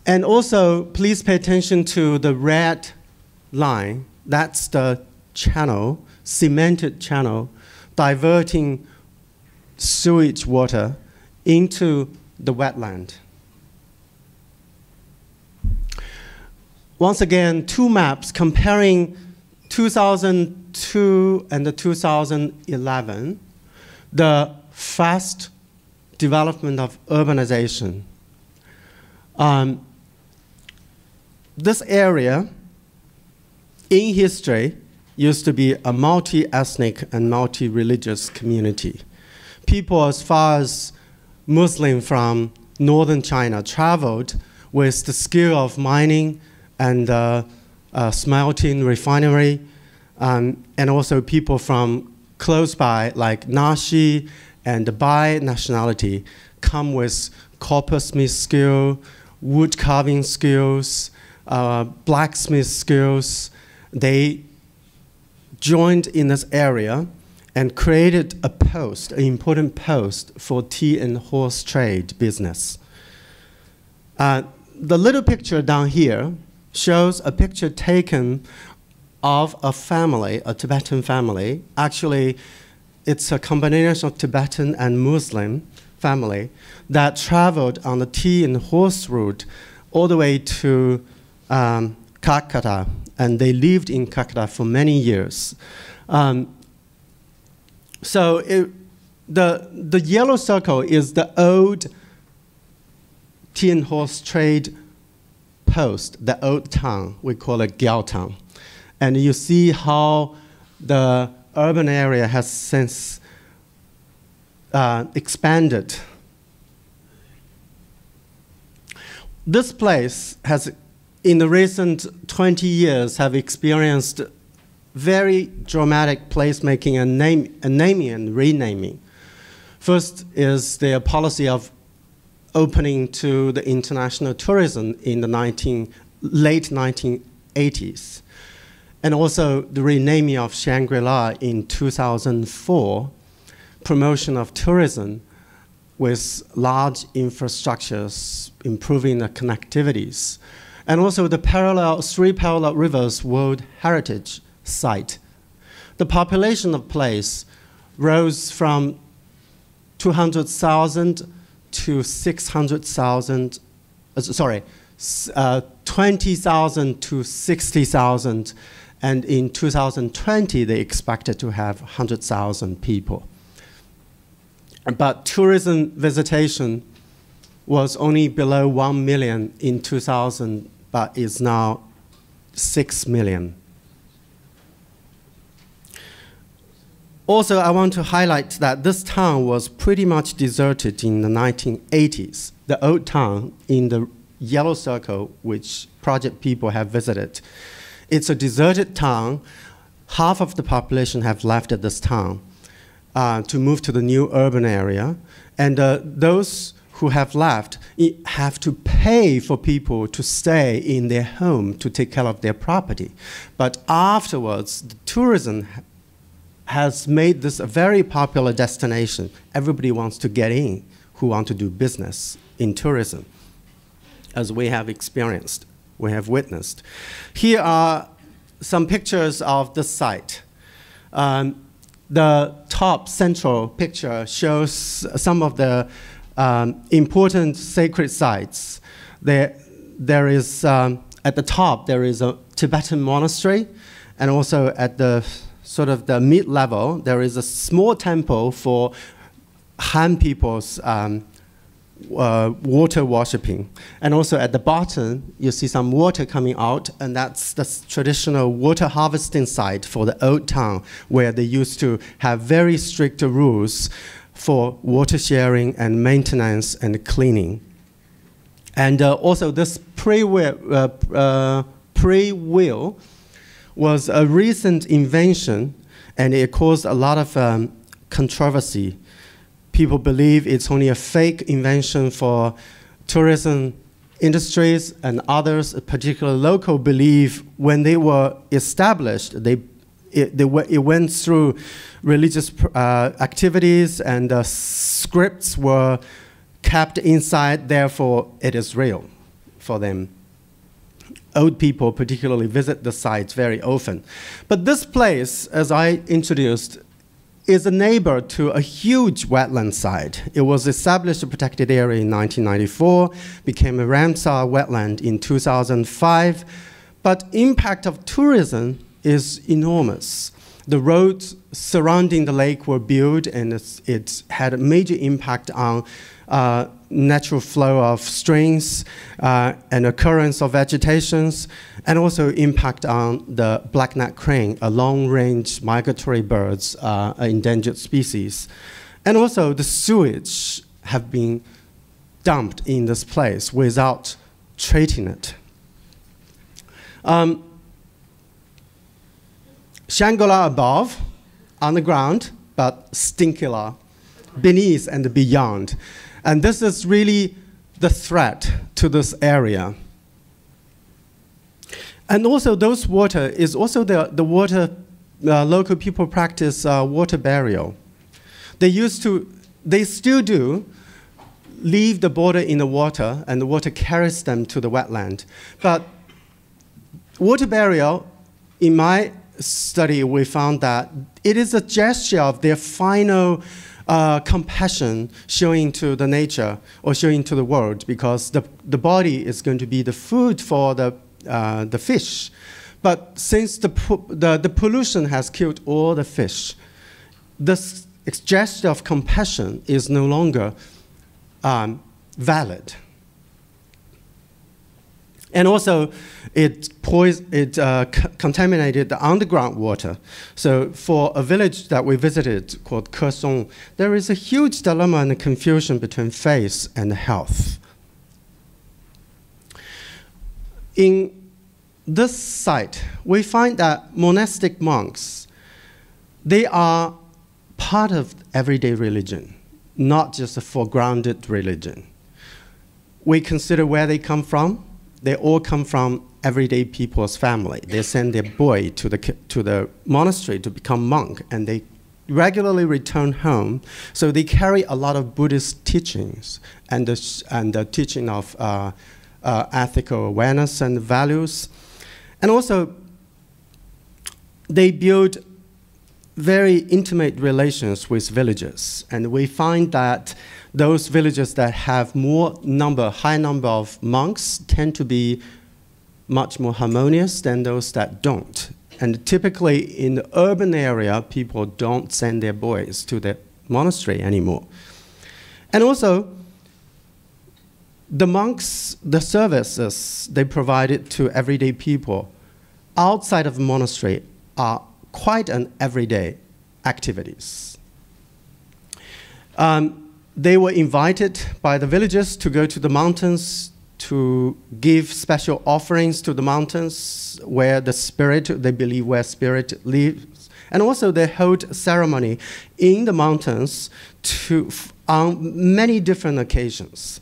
And also, please pay attention to the red line. That's the channel, cemented channel, diverting sewage water into the wetland. Once again, two maps comparing 2002 and 2011, the fast development of urbanization. This area in history used to be a multi-ethnic and multi-religious community. People as far as Muslim from northern China traveled with the skill of mining and smelting refinery, and also people from close by, like Nashi and the Bai nationality, come with coppersmith skill, wood carving skills, blacksmith skills. They joined in this area and created a post, an important post for tea and horse trade business. The little picture down here shows a picture taken of a family, a Tibetan family. Actually, it's a combination of Tibetan and Muslim family that traveled on the tea and horse route all the way to Calcutta, and they lived in Calcutta for many years. So the yellow circle is the old tea and horse trade post, the old town. We call it Gyao Town. And you see how the urban area has since expanded. This place has, in the recent 20 years, have experienced very dramatic placemaking and naming and renaming. First is their policy of opening to the international tourism in the late 1980s. And also the renaming of Shangri-La in 2004, promotion of tourism with large infrastructures, improving the connectivities. And also the three parallel rivers World Heritage Site. The population of place rose from 200,000 to 600,000, 20,000 to 60,000. And in 2020, they expected to have 100,000 people. But tourism visitation was only below 1 million in 2000, but is now 6 million. Also, I want to highlight that this town was pretty much deserted in the 1980s. The old town in the yellow circle, which project people have visited. It's a deserted town. Half of the population have left at this town to move to the new urban area. And those who have left have to pay for people to stay in their home to take care of their property. But afterwards, the tourism has made this a very popular destination. Everybody wants to get in who want to do business in tourism, as we have experienced, we have witnessed. Here are some pictures of the site. The top central picture shows some of the important sacred sites. There is, at the top, there is a Tibetan monastery, and also at the sort of the mid-level, there is a small temple for Han people's water worshipping. And also at the bottom, you see some water coming out, and that's the traditional water harvesting site for the old town, where they used to have very strict rules for water sharing and maintenance and cleaning. And also this pre-wheel was a recent invention, and it caused a lot of controversy. People believe it's only a fake invention for tourism industries, and others, particularly local, believe when they were established, it went through religious activities, and scripts were kept inside, therefore it is real for them. Old people particularly visit the sites very often. But this place, as I introduced, is a neighbor to a huge wetland site. It was established a protected area in 1994, became a Ramsar wetland in 2005, but impact of tourism is enormous. The roads surrounding the lake were built, and it had a major impact on natural flow of streams and occurrence of vegetations, and also impact on the black-necked crane, a long-range migratory birds, an endangered species. And also the sewage have been dumped in this place without treating it. Shangri-La above, on the ground, but Stinkila beneath and beyond. And this is really the threat to this area. And also those water is also the water, local people practice water burial. They still do, leave the body in the water, and the water carries them to the wetland. But water burial, in my study, we found that it is a gesture of their final compassion showing to the nature or showing to the world, because the body is going to be the food for the fish. But since the pollution has killed all the fish, this gesture of compassion is no longer valid. And also, it contaminated the underground water. So for a village that we visited called Kersong, there is a huge dilemma and confusion between faith and health. In this site, we find that monastic monks, they are part of everyday religion, not just a foregrounded religion. We consider where they come from. They all come from everyday people's family. They send their boy to the monastery to become monk, and they regularly return home. So they carry a lot of Buddhist teachings and the teaching of ethical awareness and values. And also, they build very intimate relations with villagers. And we find that those villages that have high number of monks tend to be much more harmonious than those that don't. And typically in the urban area, people don't send their boys to the monastery anymore. And also, the monks, the services they provided to everyday people outside of the monastery are quite an everyday activities. They were invited by the villagers to go to the mountains to give special offerings to the mountains where the spirit, they believe where spirit lives. And also they hold ceremony in the mountains on many different occasions.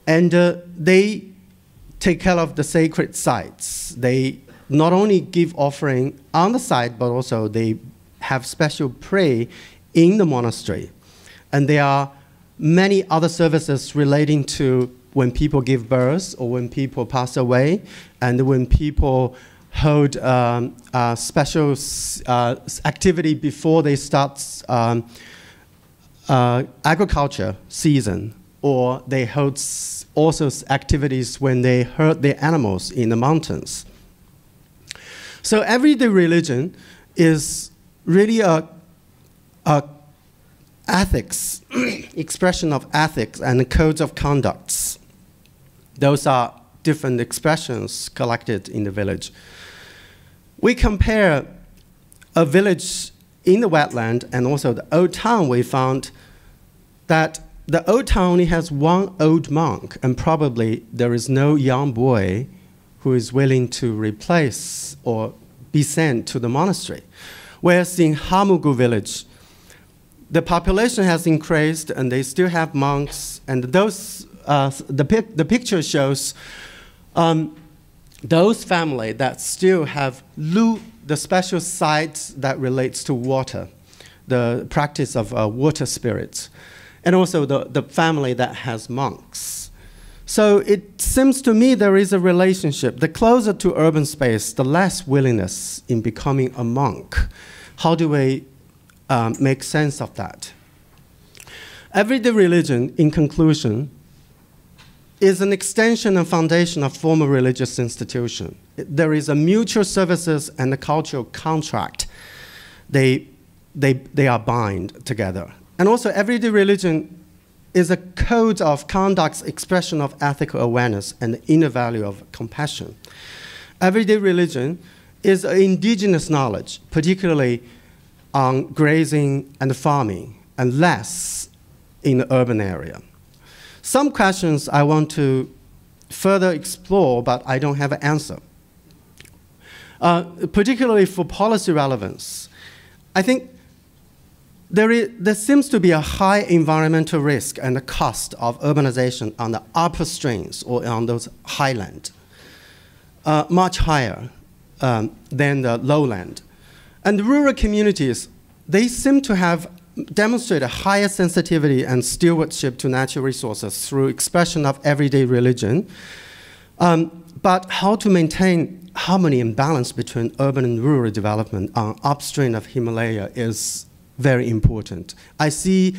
And they take care of the sacred sites. They not only give offering on the site, but also they have special prayer in the monastery. And there are many other services relating to when people give birth or when people pass away and when people hold special activity before they start agriculture season, or they hold also activities when they herd their animals in the mountains. So everyday religion is really a ethics, expression of ethics and codes of conducts. Those are different expressions collected in the village. We compare a village in the wetland and also the old town. We found that the old town only has one old monk, and probably there is no young boy who is willing to replace or be sent to the monastery. Whereas in Hamugu village, the population has increased and they still have monks, and those, the picture shows those families that still have the special sites that relates to water, the practice of water spirits, and also the family that has monks. So it seems to me there is a relationship. The closer to urban space, the less willingness in becoming a monk. How do we make sense of that? Everyday religion, in conclusion, is an extension and foundation of former religious institution. There is a mutual services and a cultural contract. They are bind together. And also everyday religion is a code of conduct, expression of ethical awareness and the inner value of compassion. Everyday religion is indigenous knowledge, particularly on grazing and farming, and less in the urban area. Some questions I want to further explore, but I don't have an answer. Particularly for policy relevance, I think there seems to be a high environmental risk and the cost of urbanization on the upper streams or on those highland, much higher than the lowland. And the rural communities, they seem to have demonstrated a higher sensitivity and stewardship to natural resources through expression of everyday religion. But how to maintain harmony and balance between urban and rural development on upstream of Himalaya is very important. I see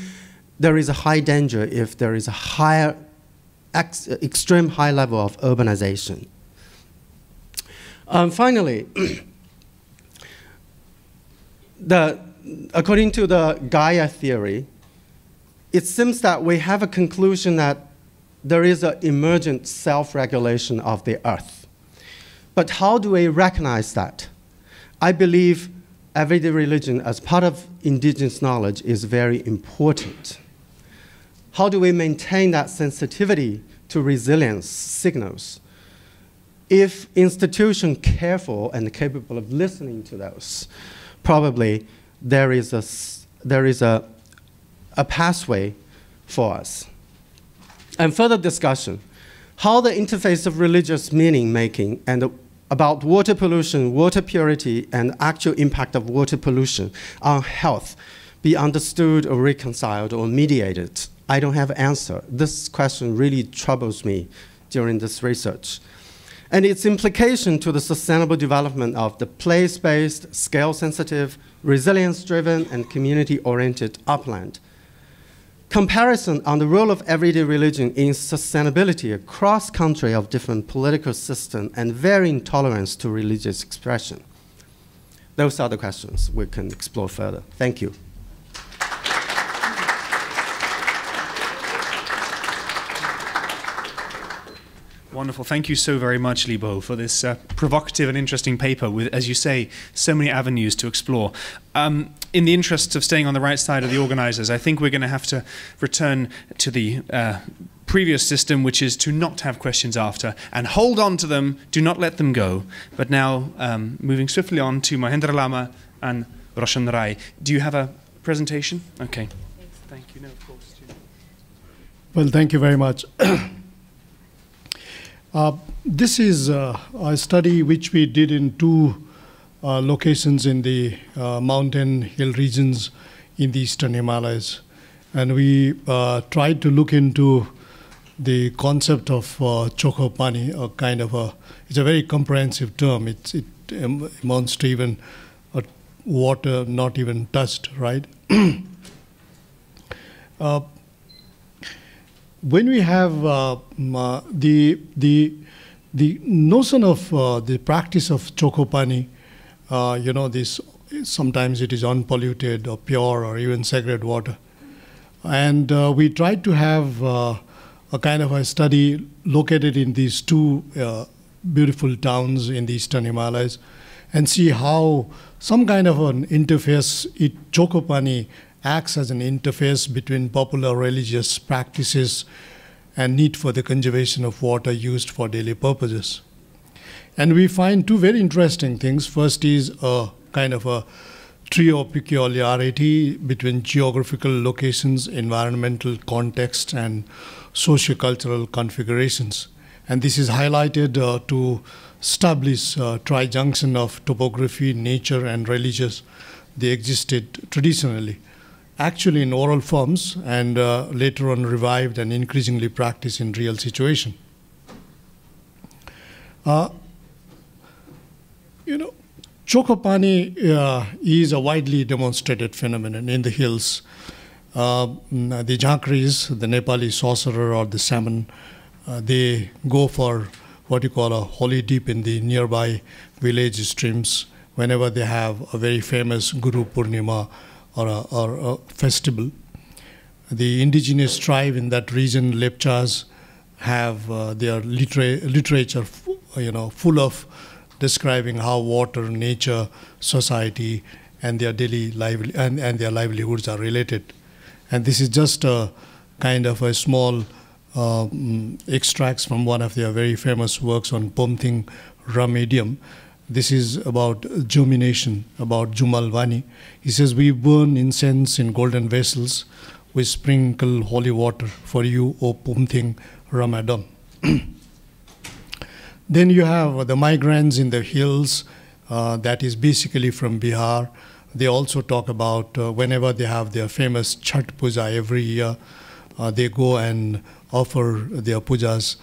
there is a high danger if there is a higher, extreme high level of urbanization. Finally, according to the Gaia theory, it seems that we have a conclusion that there is an emergent self-regulation of the earth. But how do we recognize that? I believe everyday religion as part of indigenous knowledge is very important. How do we maintain that sensitivity to resilience signals? If institutions careful and capable of listening to those, probably there is a pathway for us. And further discussion, how the interface of religious meaning making and about water pollution, water purity, and actual impact of water pollution on health be understood or reconciled or mediated? I don't have an answer. This question really troubles me during this research. And its implication to the sustainable development of the place-based, scale-sensitive, resilience-driven, and community-oriented upland. Comparison on the role of everyday religion in sustainability across country of different political systems and varying tolerance to religious expression. Those are the questions we can explore further. Thank you. Wonderful. Thank you so very much, Libo, for this provocative and interesting paper with, as you say, so many avenues to explore. In the interests of staying on the right side of the organizers, I think we're going to have to return to the previous system, which is to not have questions after, and hold on to them, do not let them go. But now, moving swiftly on to Mahendra Lama and Roshan Rai. Do you have a presentation? Okay. Thank you. No, of course. Well, thank you very much. This is a study which we did in two locations in the mountain hill regions in the eastern Himalayas. And we tried to look into the concept of chokho pani, a kind of it's a very comprehensive term. It amounts to even water not even touched, right? When we have the notion of the practice of chokho pani, this sometimes it is unpolluted or pure or even sacred water, and we tried to have a kind of a study located in these two beautiful towns in the eastern Himalayas, and see how some kind of an interface, chokho pani acts as an interface between popular religious practices and need for the conservation of water used for daily purposes. And we find two very interesting things. First is a kind of a trio peculiarity between geographical locations, environmental context, and sociocultural configurations. And this is highlighted to establish a trijunction of topography, nature, and religious. They existed traditionally, actually in oral forms, and later on revived and increasingly practiced in real situation. Chokho pani is a widely demonstrated phenomenon in the hills. The Jhankris, the Nepali sorcerer or the shaman, they go for what you call a holy dip in the nearby village streams whenever they have a very famous Guru Purnima or a festival. The indigenous tribe in that region, Lepchas, have their literature, full of describing how water, nature, society, and their daily and their livelihoods are related. And this is just a kind of a small extracts from one of their very famous works on Pomthing Ramedium. This is about germination, about Jumalvani. He says, we burn incense in golden vessels. We sprinkle holy water for you, O Pomthing Ramadam. Then you have the migrants in the hills, that is basically from Bihar. They also talk about whenever they have their famous Chhat Puja every year, they go and offer their pujas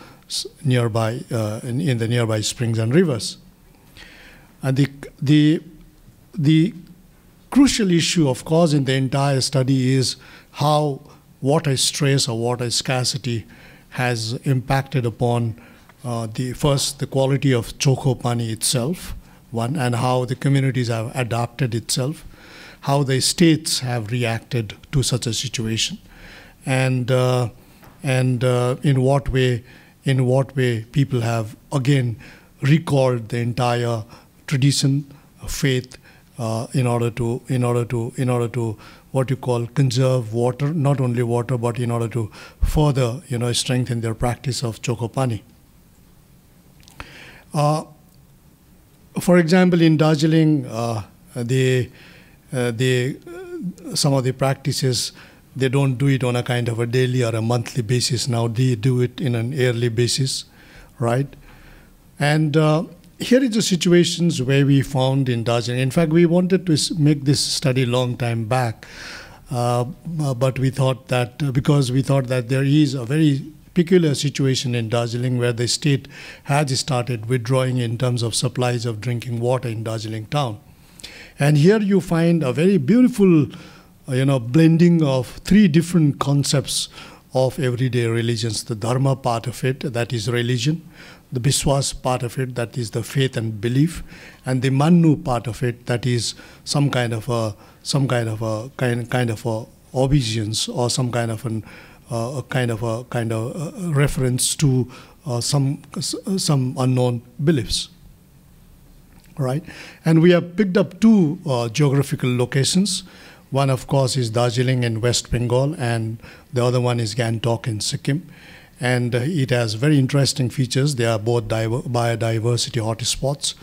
nearby, in the nearby springs and rivers. And the crucial issue, of course, in the entire study is how water stress or water scarcity has impacted upon the quality of chokho pani itself, one, and how the communities have adapted itself, how the states have reacted to such a situation, and in what way people have again recalled the entire tradition, faith, in order to what you call conserve water, not only water, but in order to further strengthen their practice of chokho pani. For example, in Darjeeling, some of the practices, they don't do it on a kind of a daily or a monthly basis. Now they do it in an yearly basis, right? And here is the situations where we found in Darjeeling. In fact, we wanted to make this study long time back, but we thought that because we thought that there is a very peculiar situation in Darjeeling where the state has started withdrawing in terms of supplies of drinking water in Darjeeling town. And here you find a very beautiful blending of three different concepts of everyday religions. The dharma part of it, that is religion. The biswas part of it, that is the faith and belief. And the manu part of it, that is some kind of a obedience or some kind of reference to some unknown beliefs. Right? And we have picked up two geographical locations. One, of course, is Darjeeling in West Bengal, and the other one is Gangtok in Sikkim. And it has very interesting features. They are both biodiversity hotspots,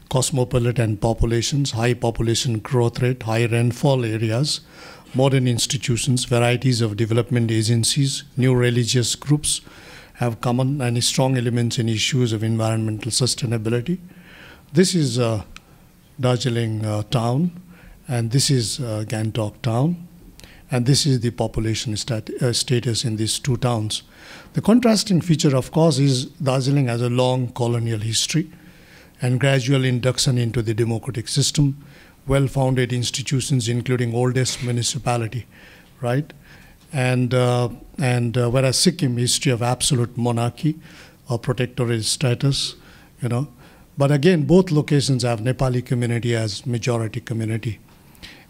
cosmopolitan populations, high population growth rate, high rainfall areas, modern institutions, varieties of development agencies, new religious groups have common and strong elements in issues of environmental sustainability. This is Darjeeling town, and this is Gangtok town, and this is the population status in these two towns. The contrasting feature, of course, is Darjeeling has a long colonial history and gradual induction into the democratic system, well-founded institutions, including oldest municipality, right? And whereas Sikkim, history of absolute monarchy or protectorate status, you know. But again, both locations have Nepali community as majority community.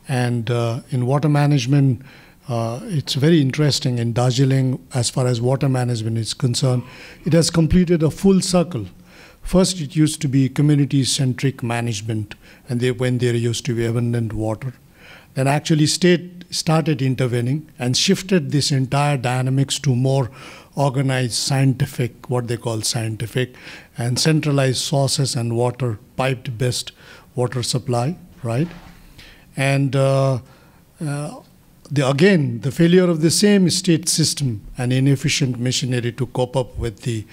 And in water management, it's very interesting. In Darjeeling, as far as water management is concerned, it has completed a full circle. First, it used to be community-centric management, and when there used to be abundant water. Then actually state started intervening and shifted this entire dynamics to more organized scientific, what they call scientific, and centralized sources and water, piped-based water supply, right? And again, the failure of the same state system and inefficient machinery to cope up with the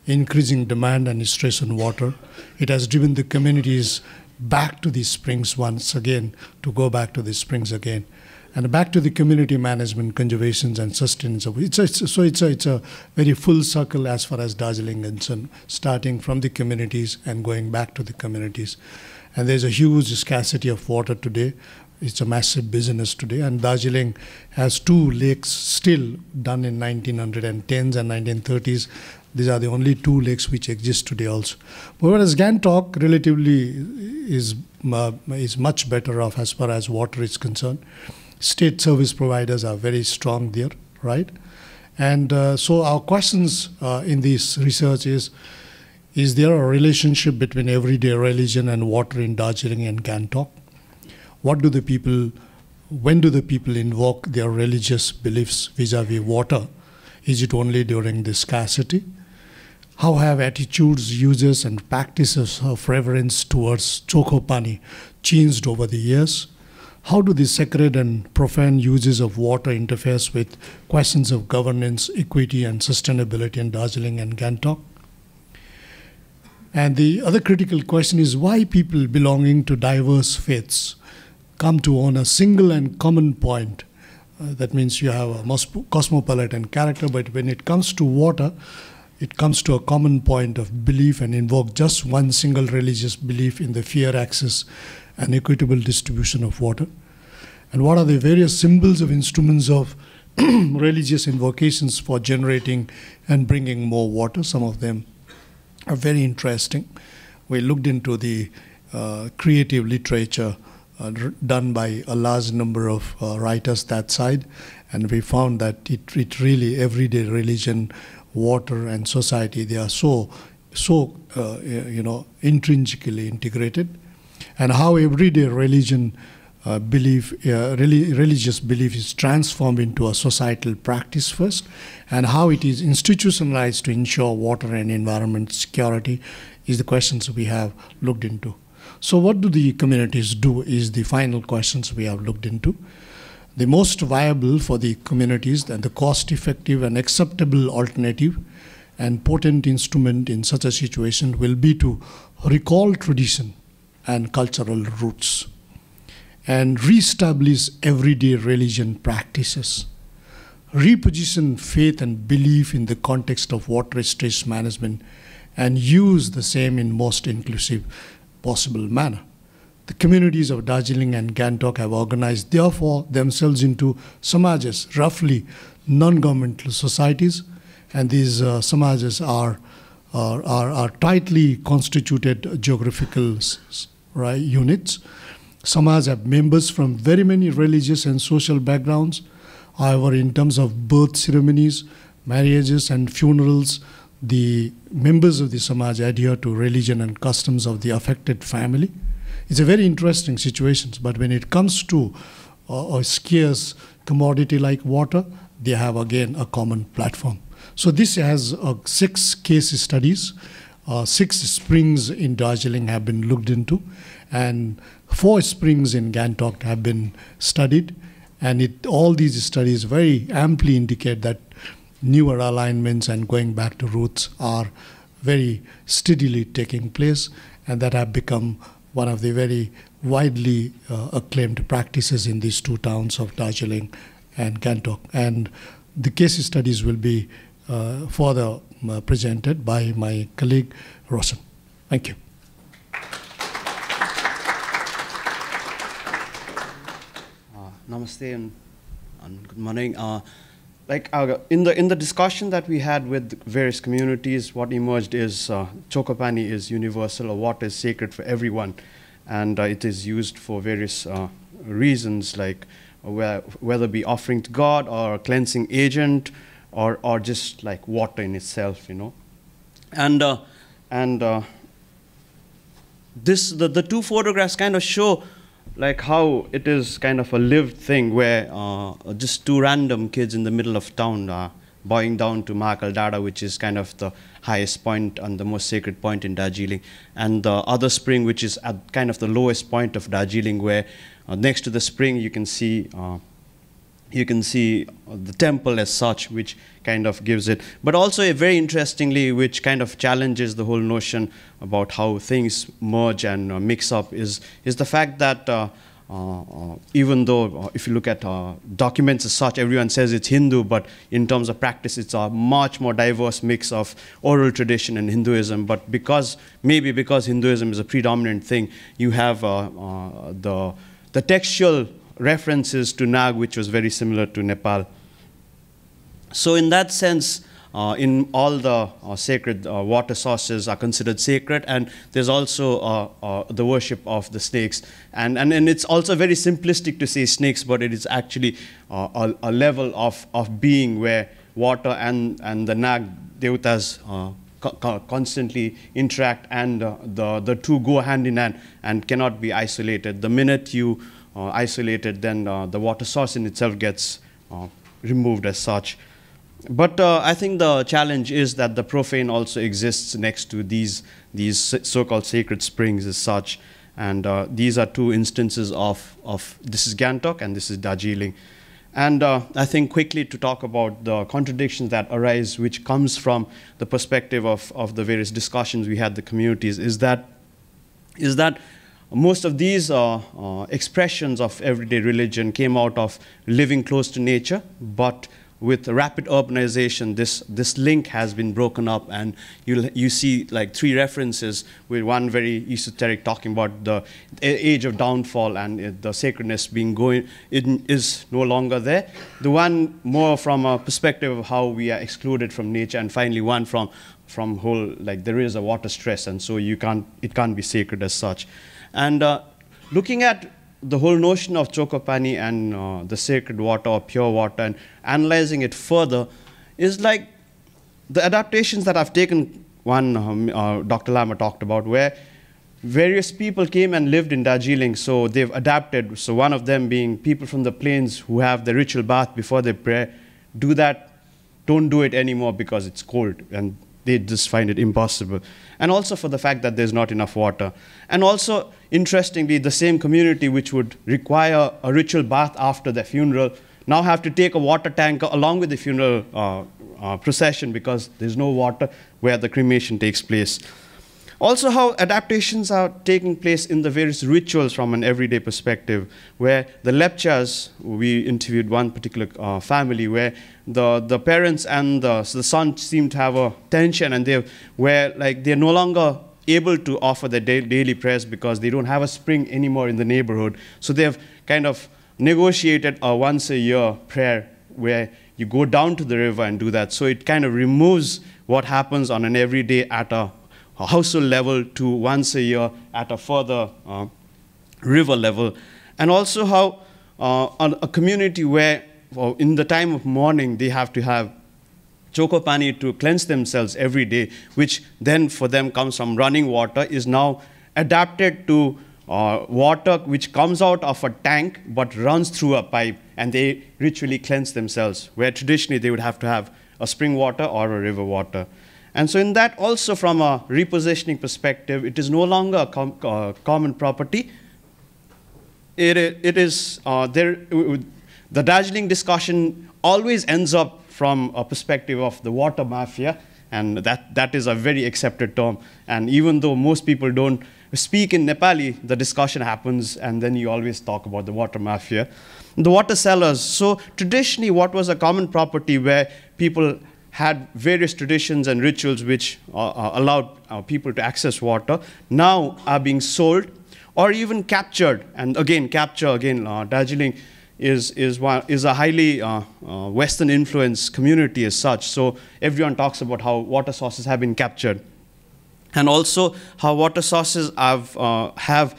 increasing demand and stress on water, it has driven the communities back to the springs once again, to go back to the springs again. And back to the community management, conservation, and sustenance. It's a very full circle as far as Darjeeling is concerned, starting from the communities and going back to the communities. And there's a huge scarcity of water today. It's a massive business today. And Darjeeling has two lakes still done in 1910s and 1930s. These are the only two lakes which exist today also. But whereas Gangtok relatively is much better off as far as water is concerned. State service providers are very strong there, right? And so our questions in this research is there a relationship between everyday religion and water in Darjeeling and Gangtok? When do the people invoke their religious beliefs vis-a-vis water? Is it only during the scarcity? How have attitudes, uses, and practices of reverence towards Chokopani changed over the years? How do the sacred and profane uses of water interface with questions of governance, equity, and sustainability in Darjeeling and Gangtok? And the other critical question is why people belonging to diverse faiths come to own a single and common point. That means you have a cosmopolitan character, but when it comes to water, it comes to a common point of belief and invoke just one single religious belief in the fair access and equitable distribution of water. And what are the various symbols of instruments of religious invocations for generating and bringing more water? Some of them are very interesting. We looked into the creative literature done by a large number of writers that side, and we found that it really, everyday religion, water, and society, they are so intrinsically integrated. And how everyday religion religious belief is transformed into a societal practice first, and how it is institutionalized to ensure water and environment security is the questions we have looked into. So what do the communities do is the final questions we have looked into. The most viable for the communities and the cost-effective and acceptable alternative and potent instrument in such a situation will be to recall tradition and cultural roots and reestablish everyday religion practices, reposition faith and belief in the context of water stress management, and use the same in most inclusive possible manner. The communities of Darjeeling and Gangtok have organized, therefore, themselves into samajas, roughly non-governmental societies, and these samajas are tightly constituted geographical units. Samas have members from very many religious and social backgrounds. However, in terms of birth ceremonies, marriages, and funerals, the members of the Samaj adhere to religion and customs of the affected family. It's a very interesting situation, but when it comes to a scarce commodity like water, they have again a common platform. So this has 6 case studies. 6 springs in Darjeeling have been looked into, and 4 springs in Gangtok have been studied. And all these studies very amply indicate that newer alignments and going back to roots are very steadily taking place, and that have become one of the very widely acclaimed practices in these 2 towns of Darjeeling and Gangtok. And the case studies will be further presented by my colleague Roshan. Thank you. Namaste and good morning. In the discussion that we had with various communities, what emerged is Chokopani is universal, or water is sacred for everyone, and it is used for various reasons, like whether it be offering to God or a cleansing agent, or just like water in itself, you know. And the 2 photographs kind of show like how it is kind of a lived thing, where just 2 random kids in the middle of town bowing down to Mahakal Dada, which is kind of the highest point and the most sacred point in Darjeeling, and the other spring, which is at kind of the lowest point of Darjeeling, where next to the spring you can see the temple as such, which kind of gives it. But also, very interestingly, which kind of challenges the whole notion about how things merge and mix up, is the fact that even though if you look at documents as such, everyone says it's Hindu, but in terms of practice, it's a much more diverse mix of oral tradition and Hinduism. But maybe because Hinduism is a predominant thing, you have the textual references to Nag, which was very similar to Nepal. So in that sense, in all the sacred water sources are considered sacred, and there's also the worship of the snakes. And it's also very simplistic to say snakes, but it is actually a level of being where water and the Nag Devatas constantly interact, and the 2 go hand in hand and cannot be isolated. The minute you isolate it, then the water source in itself gets removed as such. But I think the challenge is that the profane also exists next to these so-called sacred springs as such. And these are 2 instances of this is Gangtok and this is Darjeeling. And I think quickly to talk about the contradictions that arise, which comes from the perspective of the various discussions we had the communities, is that most of these expressions of everyday religion came out of living close to nature, but with rapid urbanization, this link has been broken up, and you see like 3 references, with one very esoteric talking about the age of downfall and the sacredness is no longer there. The one more from a perspective of how we are excluded from nature, and finally one from whole, like there is a water stress, and so it can't be sacred as such. And looking at the whole notion of Chokopani and the sacred water or pure water, and analyzing it further, is like the adaptations that I've taken. One Dr. Lama talked about, where various people came and lived in Darjeeling, so they've adapted. So one of them being people from the plains who have the ritual bath before they pray, don't do it anymore because it's cold, and they just find it impossible. And also for the fact that there's not enough water. And also, interestingly, the same community which would require a ritual bath after their funeral now have to take a water tanker along with the funeral procession, because there's no water where the cremation takes place. Also, how adaptations are taking place in the various rituals from an everyday perspective, where the lepchas, we interviewed one particular family where the parents and the son seem to have a tension, and they're no longer able to offer their daily prayers because they don't have a spring anymore in the neighborhood. So they've kind of negotiated a once a year prayer where you go down to the river and do that. So it kind of removes what happens on an everyday at a household level to once a year at a further river level. And also how a community where in the time of mourning they have to have Chokopani to cleanse themselves every day, which then for them comes from running water, is now adapted to water which comes out of a tank but runs through a pipe, and they ritually cleanse themselves, where traditionally they would have to have a spring water or a river water. And so in that also, from a repositioning perspective, it is no longer a common property. It is the Darjeeling discussion always ends up from a perspective of the water mafia, and that is a very accepted term. And even though most people don't speak in Nepali, the discussion happens, and then you always talk about the water mafia. The water sellers. So traditionally, what was a common property where people had various traditions and rituals which allowed people to access water, now are being sold or even captured. And again, Darjeeling is a highly Western influence community as such. So everyone talks about how water sources have been captured. And also how water sources have,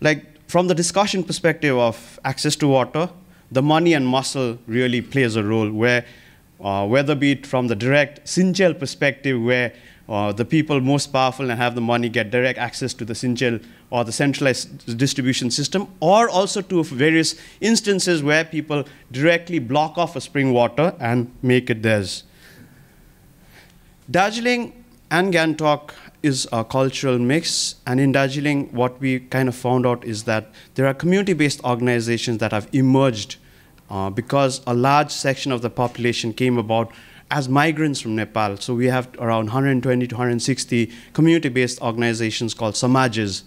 like, from the discussion perspective of access to water, the money and muscle really plays a role, where whether be it from the direct Sinchel perspective, where the people most powerful and have the money get direct access to the Sinchel or the centralized distribution system, or also to various instances where people directly block off a spring water and make it theirs. Darjeeling and Gangtok is a cultural mix, and in Darjeeling, what we kind of found out is that there are community-based organizations that have emerged because a large section of the population came about as migrants from Nepal. So we have around 120 to 160 community-based organizations called samajes.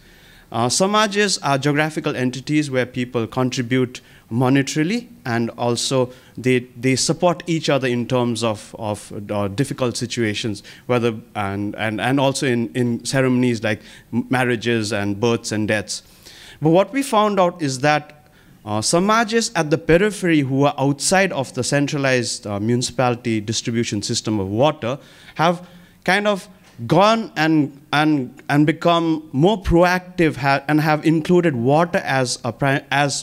Samajes are geographical entities where people contribute monetarily, and also they support each other in terms of difficult situations, whether and also in ceremonies like marriages and births and deaths. But what we found out is that samajes at the periphery, who are outside of the centralized municipality distribution system of water, have kind of gone and become more proactive and have included water as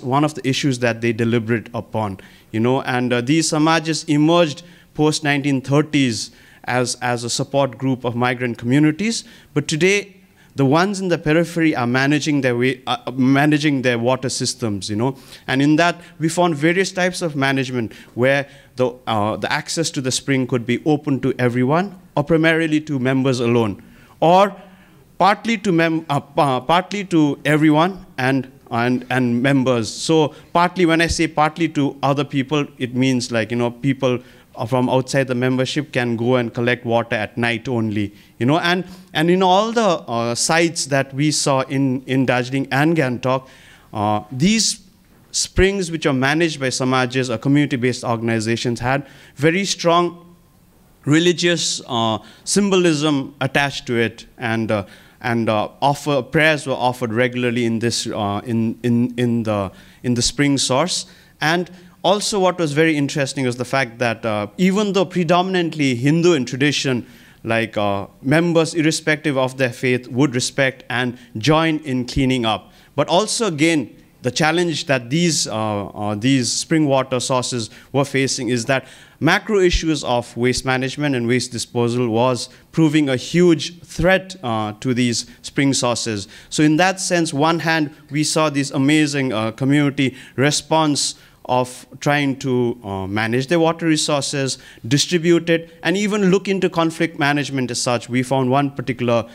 one of the issues that they deliberate upon. And these samajes emerged post 1930s as a support group of migrant communities, but today the ones in the periphery are managing their water systems, And in that, we found various types of management where the access to the spring could be open to everyone, or primarily to members alone, or partly to everyone and members. So partly, when I say partly to other people, it means like, people from outside the membership can go and collect water at night only, and in all the sites that we saw in Darjeeling and Gangtok, these springs which are managed by samajes or community-based organizations had very strong religious symbolism attached to it, and prayers were offered regularly in this in the spring source. And also, what was very interesting was the fact that even though predominantly Hindu in tradition, like members, irrespective of their faith, would respect and join in cleaning up, but also again, the challenge that these spring water sources were facing is that macro issues of waste management and waste disposal was proving a huge threat to these spring sources. So in that sense, one hand, we saw this amazing community response of trying to manage their water resources, distribute it, and even look into conflict management as such. We found one particular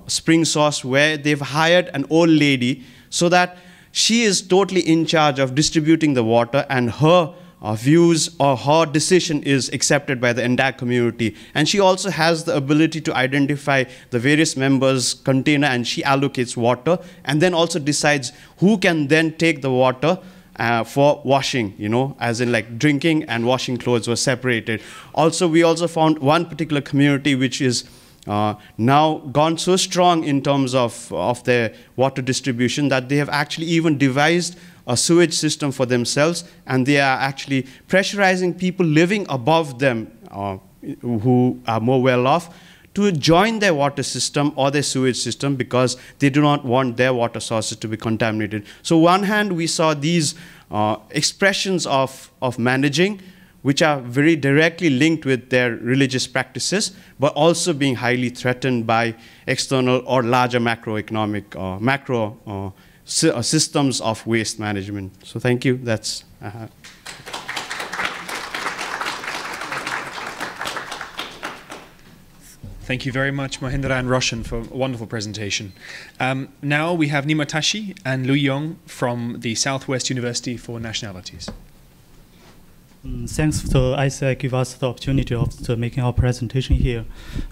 spring source where they've hired an old lady so that she is totally in charge of distributing the water, and her views or her decision is accepted by the entire community. And she also has the ability to identify the various members' container, and she allocates water, and then also decides who can then take the water for washing, as in like drinking and washing clothes were separated. Also, we also found one particular community which is now gone so strong in terms of their water distribution that they have actually even devised a sewage system for themselves, and they are actually pressurizing people living above them who are more well off to join their water system or their sewage system, because they do not want their water sources to be contaminated. So on one hand, we saw these expressions of managing, which are very directly linked with their religious practices, but also being highly threatened by external or larger macroeconomic or macro systems of waste management. So thank you. That's Thank you very much, Mahendra and Roshan, for a wonderful presentation. Now we have Nima Tashi and Lu Yong from the Southwest University for Nationalities. Thanks to ERSEH give us the opportunity of making our presentation here.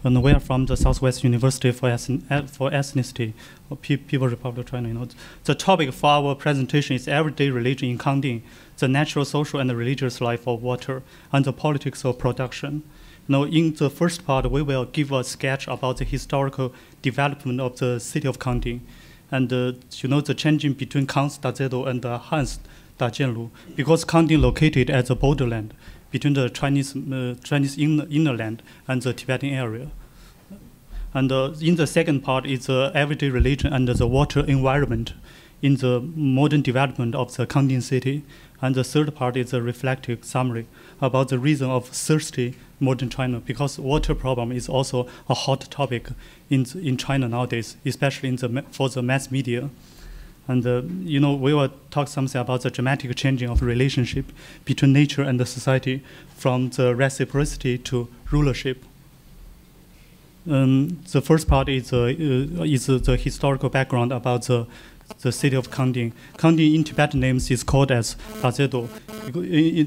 And we are from the Southwest University for Ethnicity, or People's Republic of China. The topic for our presentation is everyday religion in Kangding, the natural, social, and religious life of water, and the politics of production. Now, in the first part, we will give a sketch about the historical development of the city of Kangding, and the changing between Kang's Dazedo and Han's Dajianlu, because Kangding located at the borderland between the Chinese innerland and the Tibetan area. And in the second part is the everyday religion and the water environment in the modern development of the Kangding city. And the third part is a reflective summary about the reason of thirsty modern China, because water problem is also a hot topic in China nowadays, especially for the mass media. And we will talk something about the dramatic changing of relationship between nature and the society, from the reciprocity to rulership. The first part is the historical background about the city of Kangding. Kangding in Tibetan names is called as Dazedo. In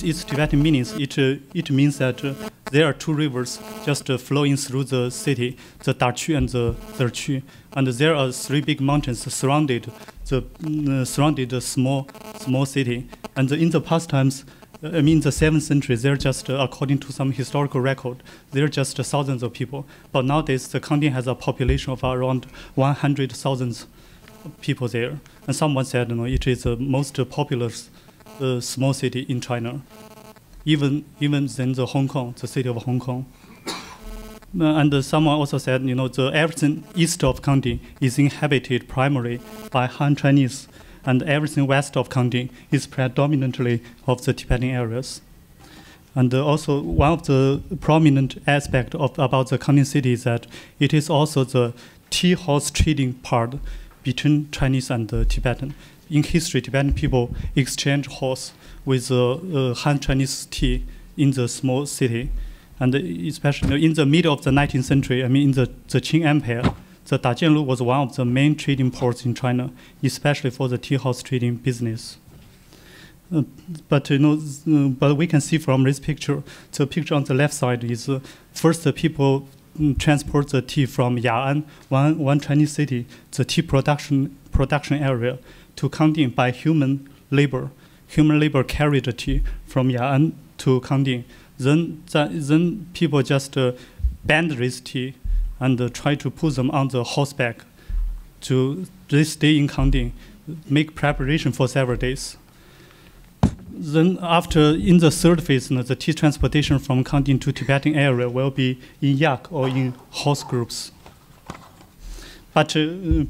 its Tibetan meanings, it means that there are two rivers just flowing through the city, the Darchu and the Zerchu. And there are three big mountains surrounded the small city. And in the past times, in the 7th century, they're just, according to some historical record, they're just thousands of people. But nowadays, the Kangding has a population of around 100,000 people there. And someone said, it is the most populous small city in China, even than the Hong Kong, the city of Hong Kong. And someone also said, everything east of Kangding is inhabited primarily by Han Chinese, and everything west of Kangding is predominantly of the Tibetan areas. And also, one of the prominent aspects about the Kangding city is that it is also the tea house trading part between Chinese and Tibetan. In history, Tibetan people exchange horse with Han Chinese tea in the small city. And especially in the middle of the 19th century, in the Qing Empire, the Dajianlu was one of the main trading ports in China, especially for the tea house trading business. But we can see from this picture, the picture on the left side is first the people transport the tea from Ya'an, one Chinese city, the tea production area, to Kangding by human labor. Human labor carried the tea from Ya'an to Kangding. Then people just band this tea and try to put them on the horseback to stay in Kangding, make preparation for several days. Then after, in the third phase, the tea transportation from Kangding to Tibetan area will be in yak or in horse groups. But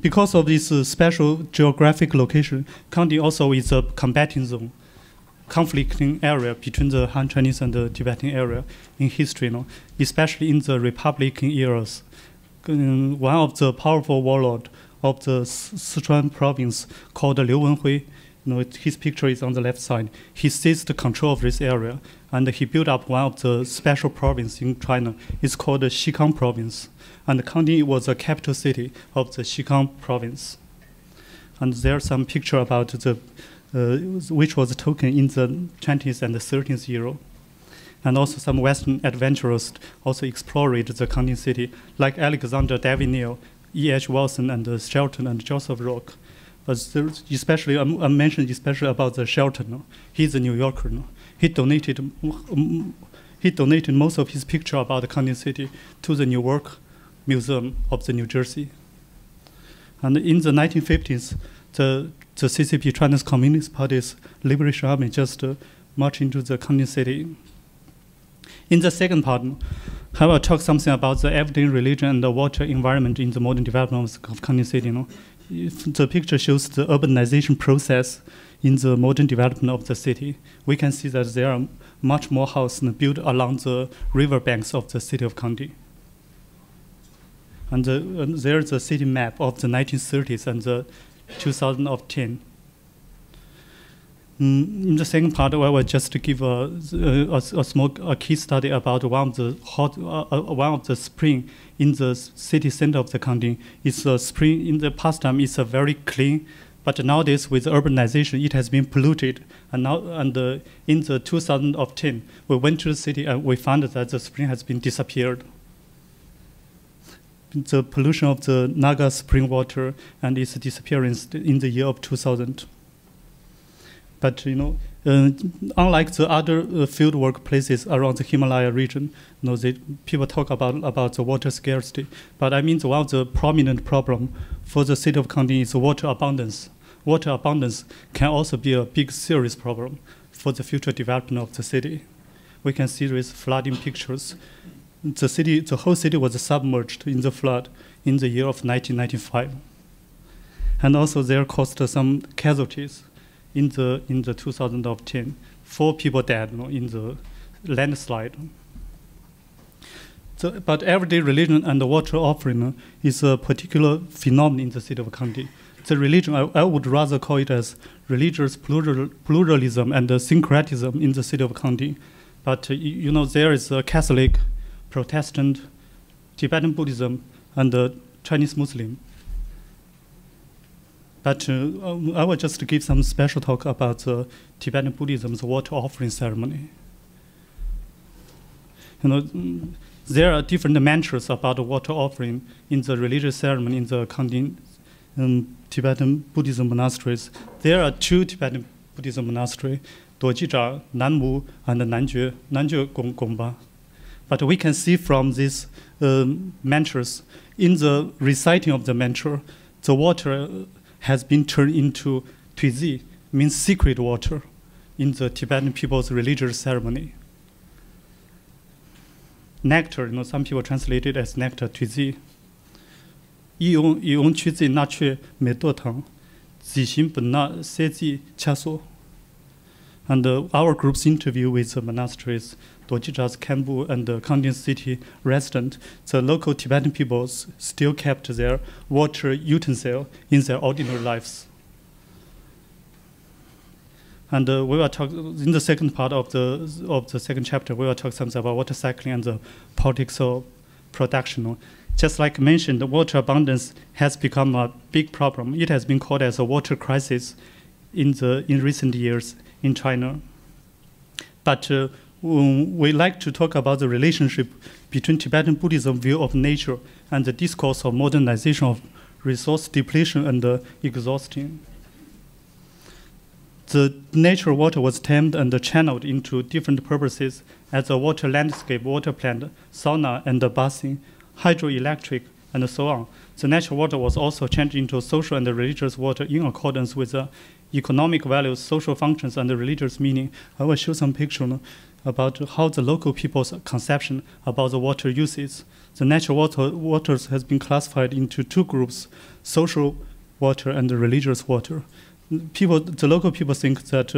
because of this special geographic location, Kangding also is a combating zone, conflicting area between the Han Chinese and the Tibetan area in history, especially in the Republican eras. One of the powerful warlords of the Sichuan province called Liu Wenhui, his picture is on the left side. He seized control of this area, and he built up one of the special provinces in China. It's called the Xikang province. And Kangding was the capital city of the Xikang province. And there's some picture about which was taken in the 20th and the 13th era. And also some Western adventurers also explored the Kangding city, like Alexander David Neal, E.H. Wilson, and Shelton, and Joseph Rock. But especially, I mentioned especially about the Shelton. He's a New Yorker. He donated most of his picture about the Kangding city to the Newark Museum of the New Jersey. And in the 1950s, the CCP, China's Communist Party's Liberation Army, just marched into the Kangding city. In the second part, I will talk something about the everyday religion and the water environment in the modern development of Kangding city. The picture shows the urbanization process in the modern development of the city. We can see that there are much more houses built along the river banks of the city of Kandy. And there's a city map of the 1930s and the 2010. In the second part, I will just give a small case study about one of the spring in the city center of the county. It's a spring in the past time. It's a very clean, but nowadays with urbanization, it has been polluted. And now, in the 2010, we went to the city and we found that the spring has been disappeared. The pollution of the Naga spring water and its disappearance in the year of 2000. But unlike the other fieldwork places around the Himalaya region, people talk about the water scarcity. But I mean, one of the prominent problem for the city of Kandy is water abundance. Water abundance can also be a big, serious problem for the future development of the city. We can see these flooding pictures. The whole city was submerged in the flood in the year of 1995, and also there caused some casualties. In the 2010, 4 people died in the landslide. But everyday religion and the water offering is a particular phenomenon in the city of Kandy. The religion, I would rather call it as religious pluralism and syncretism in the city of Kandy. But there is a Catholic, Protestant, Tibetan Buddhism, and Chinese Muslim. But I will just give some special talk about Tibetan Buddhism's water offering ceremony. There are different mantras about water offering in the religious ceremony in the Kandy Tibetan Buddhism monasteries. There are 2 Tibetan Buddhism monasteries, Dorjizha, Nanmu, and Nanjue Gongba. But we can see from these mantras, in the reciting of the mantra, the water has been turned into tuizi, means secret water, in the Tibetan people's religious ceremony. Nectar, some people translate it as nectar, tuizi. Iyon tuizi na chue me do tang, zixin ben na seji chaso. And our group's interview with the monasteries, Dorjizha's Kambu and the Kandy city resident, the local Tibetan peoples still kept their water utensil in their ordinary lives. And we will talk in the second part of the second chapter. We will talk something about water cycling and the politics of production. Just like mentioned, the water abundance has become a big problem. It has been called as a water crisis in recent years in China. But we like to talk about the relationship between Tibetan Buddhism view of nature and the discourse of modernization of resource depletion and exhaustion. The natural water was tamed and channeled into different purposes as a water landscape, water plant, sauna and bathing, hydroelectric, and so on. The natural water was also changed into social and religious water in accordance with the economic values, social functions, and the religious meaning. I will show some pictures about how the local people's conception about the water uses. The natural waters has been classified into 2 groups, social water and the religious water. The local people think that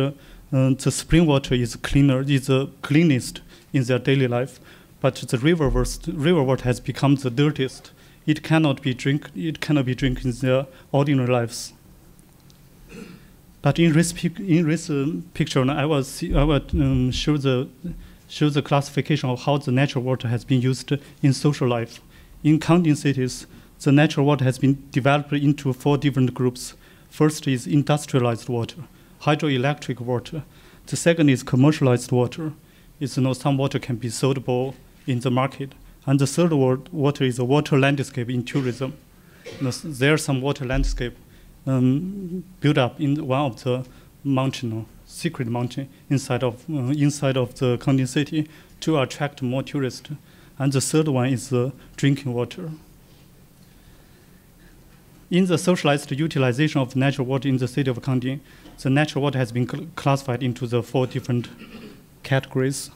the spring water is cleaner, is the cleanest in their daily life, but the river water has become the dirtiest. It cannot be drink in their ordinary lives. But in this picture, I will show the classification of how the natural water has been used in social life. In Kandy cities, the natural water has been developed into 4 different groups. First is industrialized water, hydroelectric water. The second is commercialized water. Some water can be sold in the market. And the third water is a water landscape in tourism. There's some water landscape built up in one of the mountain, secret mountain inside of the Kandy city to attract more tourists. And the third one is drinking water. In the socialized utilization of natural water in the city of Kandy, the natural water has been classified into the 4 different categories.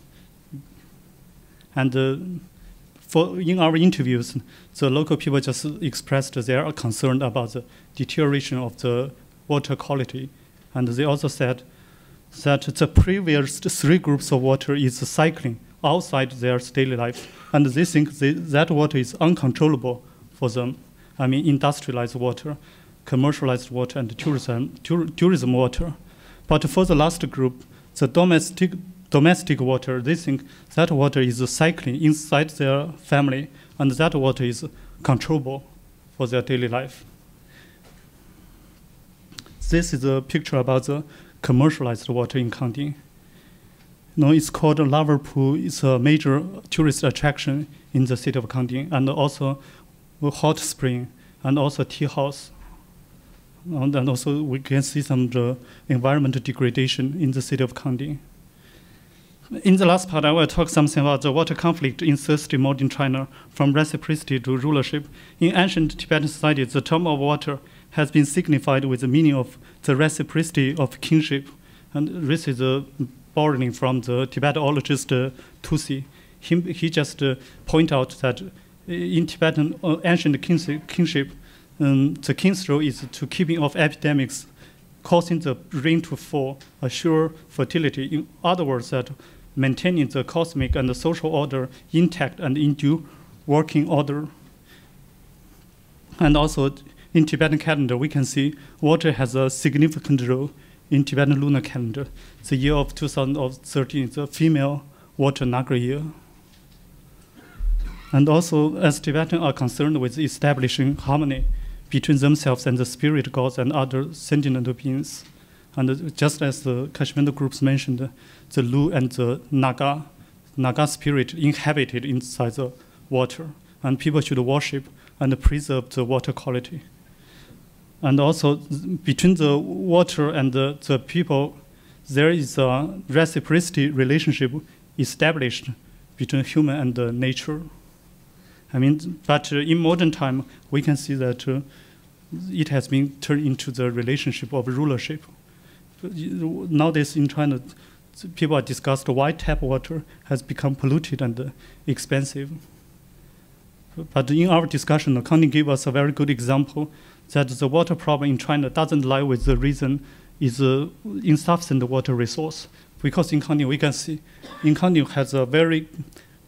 And in our interviews, the local people just expressed their concern about the deterioration of the water quality And they also said that the previous 3 groups of water is cycling outside their daily life. And they think that water is uncontrollable for them. I mean, industrialized water, commercialized water, and tourism water. But for the last group, the domestic water, they think that water is cycling inside their family, and that water is controllable for their daily life. This is a picture about the commercialized water in Kangding. It's called a lava pool. It's a major tourist attraction in the city of Kangding, and also a hot spring, and also a tea house. And also we can see some environmental degradation in the city of Kangding. In the last part, I will talk something about the water conflict in thirsty modern China, from reciprocity to rulership. In ancient Tibetan society, the term of water has been signified with the meaning of the reciprocity of kingship. And this is borrowing from the Tibetanologist Tusi. He just point out that in Tibetan ancient kingship, the king's role is to keeping off epidemics, causing the rain to fall, assure fertility. In other words, that maintaining the cosmic and the social order intact and endure working order. And also in Tibetan calendar, we can see water has a significant role in Tibetan lunar calendar. The year of 2013 is a female water Naga year. And also, as Tibetans are concerned with establishing harmony between themselves and the spirit gods and other sentient beings. And just as the Kathmandu groups mentioned, the Lu and the Naga spirit inhabited inside the water, and people should worship and preserve the water quality. And also, between the water and the people, there is a reciprocity relationship established between human and nature. I mean, but in modern time, we can see that it has been turned into the relationship of rulership. Nowadays in China, people are discussed why tap water has become polluted and expensive. But in our discussion, Kangding gave us a very good example that the water problem in China doesn't lie with the reason is insufficient water resource. Because in Kangding, we can see, Kangding has a very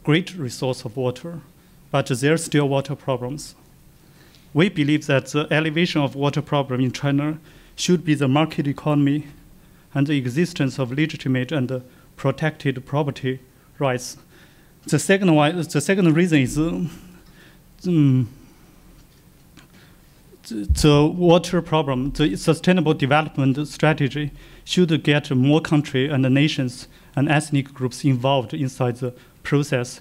great resource of water, but there are still water problems. We believe that the elevation of water problem in China should be the market economy and the existence of legitimate and protected property rights. The second reason is the water problem. The sustainable development strategy should get more countries and nations and ethnic groups involved inside the process.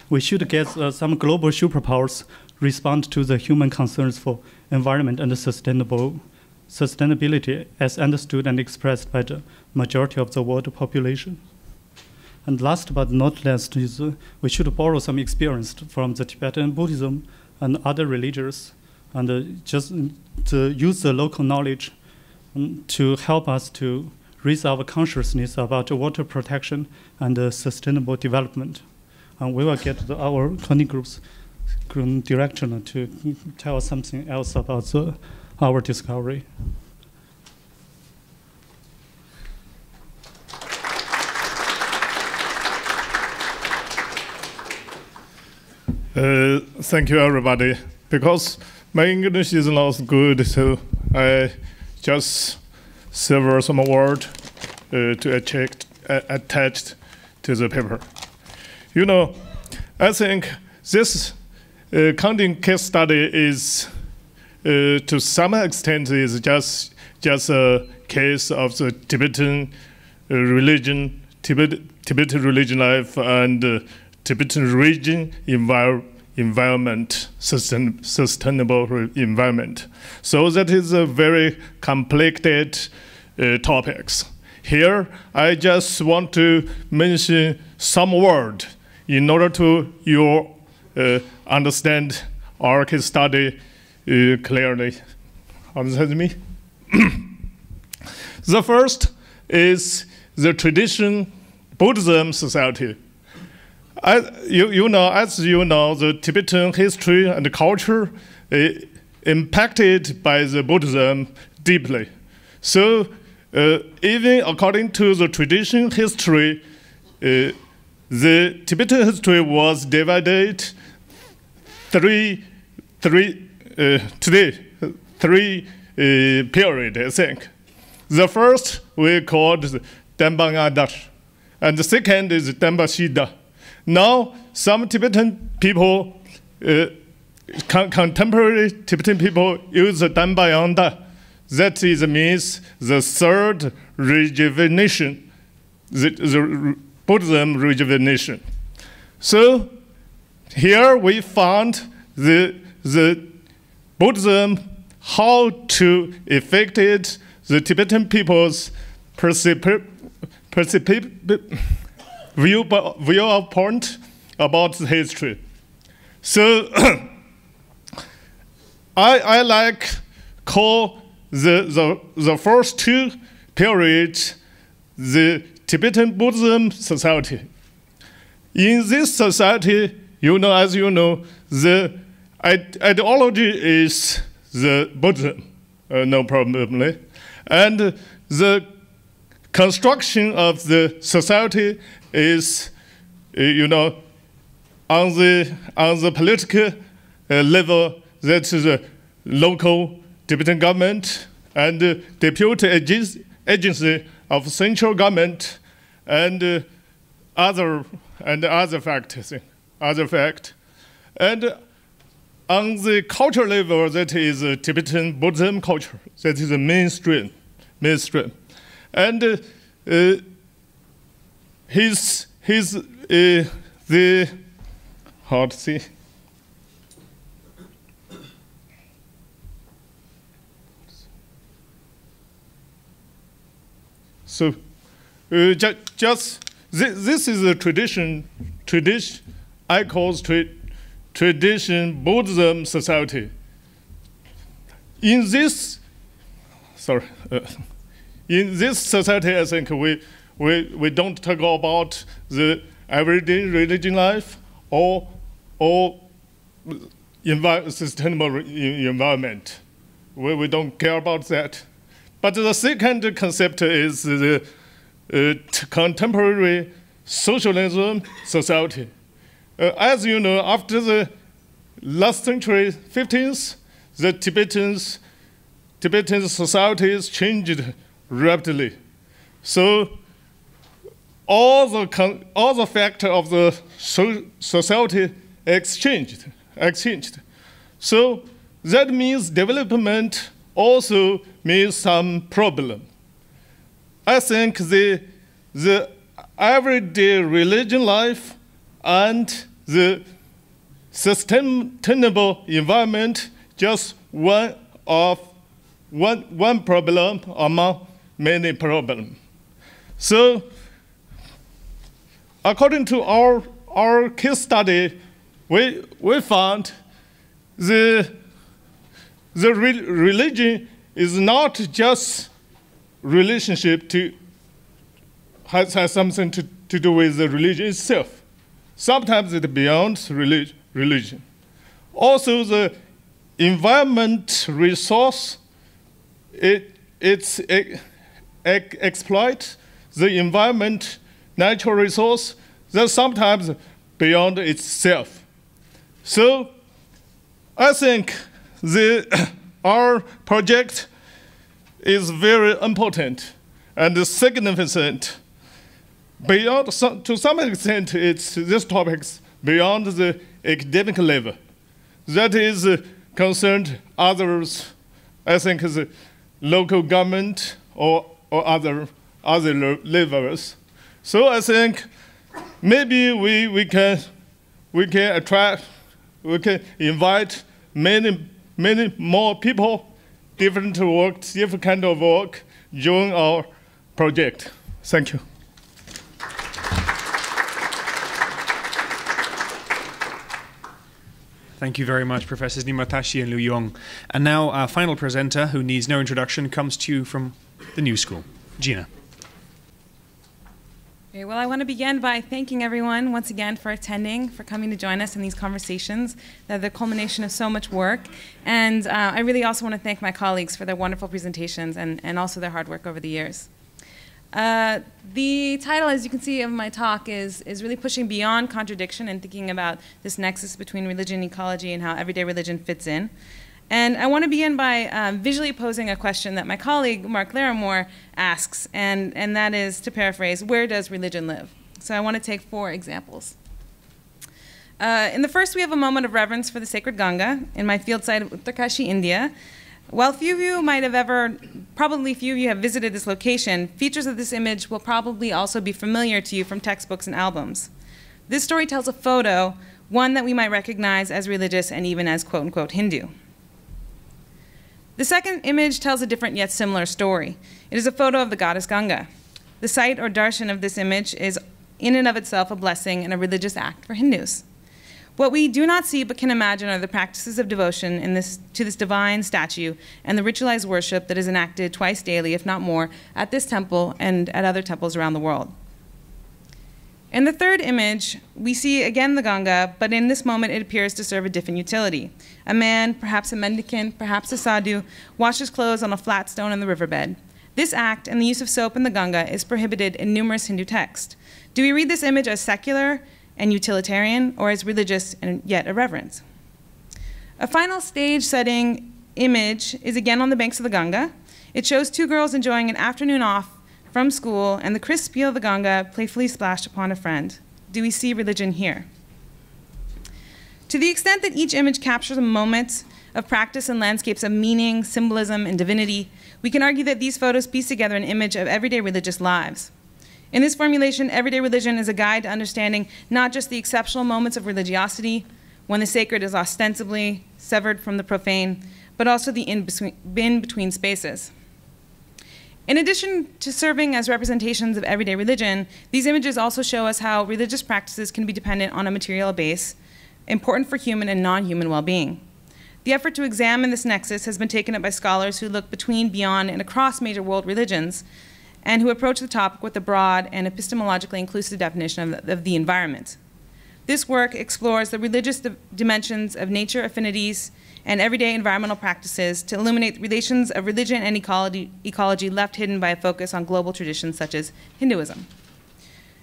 We should get some global superpowers respond to the human concerns for environment and sustainability as understood and expressed by the majority of the world population. And last but not least is we should borrow some experience from the Tibetan Buddhism and other religions, and just to use the local knowledge to help us to raise our consciousness about water protection and sustainable development. And we will get our Kangding group's direction to tell us something else about our discovery. Thank you, everybody. Because my English is not good, so I just several some words to attach to the paper. You know, I think this Kangding case study is, to some extent, is just a case of the Tibetan religion, Tibetan religion life, and Tibetan region environment, sustainable environment. So that is a very complicated topics. Here, I just want to mention some word in order to you understand our case study clearly. Understand me? The first is the tradition Buddhism society. As you know, the Tibetan history and culture impacted by the Buddhism deeply. So even according to the traditional history, the Tibetan history was divided three periods, I think. The first we called Dambangada, and the second is Dambashida. Now, some Tibetan people, contemporary Tibetan people, use the Dambayanda. That is, means the third rejuvenation, the Buddhism rejuvenation. So here we found the Buddhism, how to affect the Tibetan people's viewpoint about the history. So I like call the first two periods the Tibetan Buddhism society. In this society, as you know, the ideology is the Buddhism, no problem. And the construction of the society is, on the political level, that's the local Tibetan government and deputy agency of central government and other factors. And on the cultural level, that is Tibetan Buddhism culture. That is the mainstream. And how to say? So, this is a tradition I call tradition Buddhism society. In this society, I think we don't talk about the everyday religion life or sustainable environment. We don't care about that. But the second concept is the contemporary socialism society. As you know, after the last century, 15th, the Tibetan societies changed rapidly. So all the factors of the society exchanged. So that means development also means some problem. I think the everyday religion life and the sustainable environment just one problem among many problems. So according to our case study, we found the religion is not just relationship has something to do with the religion itself. Sometimes it's beyond religion. Also, the environment resource, exploit the environment, natural resource, that's sometimes beyond itself. So I think our project is very important and significant. To some extent, this topics beyond the academic level. That is concerned others, I think, the local government or other levels. So I think maybe we can invite many more people, different kind of work, join our project. Thank you. Thank you very much, Professors Nimatashi and Liu Yong. And now our final presenter, who needs no introduction, comes to you from the New School. Gina. Okay, well, I want to begin by thanking everyone once again for attending, for coming to join us in these conversations. They're the culmination of so much work. And I really also want to thank my colleagues for their wonderful presentations and also their hard work over the years. The title, as you can see, of my talk is really pushing beyond contradiction and thinking about this nexus between religion and ecology and how everyday religion fits in. And I want to begin by visually posing a question that my colleague, Mark Larimore, asks, and that is, to paraphrase, where does religion live? So I want to take 4 examples. In the first, we have a moment of reverence for the sacred Ganga in my field site of Uttarkashi, India. While few of you might have probably few of you have visited this location, features of this image will probably also be familiar to you from textbooks and albums. This story tells a photo, one that we might recognize as religious and even as quote-unquote Hindu. The second image tells a different yet similar story. It is a photo of the goddess Ganga. The sight or darshan of this image is in and of itself a blessing and a religious act for Hindus. What we do not see but can imagine are the practices of devotion to this divine statue and the ritualized worship that is enacted twice daily, if not more, at this temple and at other temples around the world. In the third image, we see again the Ganga, but in this moment it appears to serve a different utility. A man, perhaps a mendicant, perhaps a sadhu, washes clothes on a flat stone in the riverbed. This act and the use of soap in the Ganga is prohibited in numerous Hindu texts. Do we read this image as secular and utilitarian, or as religious and yet irreverent? A final stage setting image is again on the banks of the Ganga. It shows 2 girls enjoying an afternoon off from school, and the crisp peel of the Ganga playfully splashed upon a friend. Do we see religion here? To the extent that each image captures a moment of practice and landscapes of meaning, symbolism, and divinity, we can argue that these photos piece together an image of everyday religious lives. In this formulation, everyday religion is a guide to understanding not just the exceptional moments of religiosity, when the sacred is ostensibly severed from the profane, but also the in-between spaces. In addition to serving as representations of everyday religion, these images also show us how religious practices can be dependent on a material base, important for human and non-human well-being. The effort to examine this nexus has been taken up by scholars who look between, beyond, and across major world religions, and who approach the topic with a broad and epistemologically inclusive definition of the environment. This work explores the religious dimensions of nature affinities and everyday environmental practices to illuminate the relations of religion and ecology left hidden by a focus on global traditions such as Hinduism.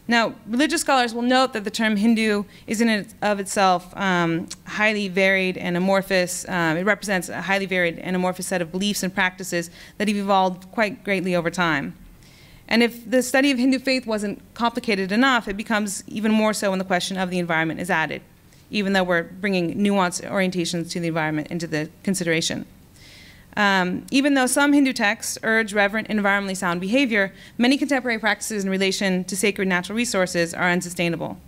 Now, religious scholars will note that the term Hindu is in and of itself highly varied and amorphous. It represents a highly varied and amorphous set of beliefs and practices that have evolved quite greatly over time. And if the study of Hindu faith wasn't complicated enough, it becomes even more so when the question of the environment is added, even though we're bringing nuanced orientations to the environment into the consideration. Even though some Hindu texts urge reverent and environmentally sound behavior, many contemporary practices in relation to sacred natural resources are unsustainable.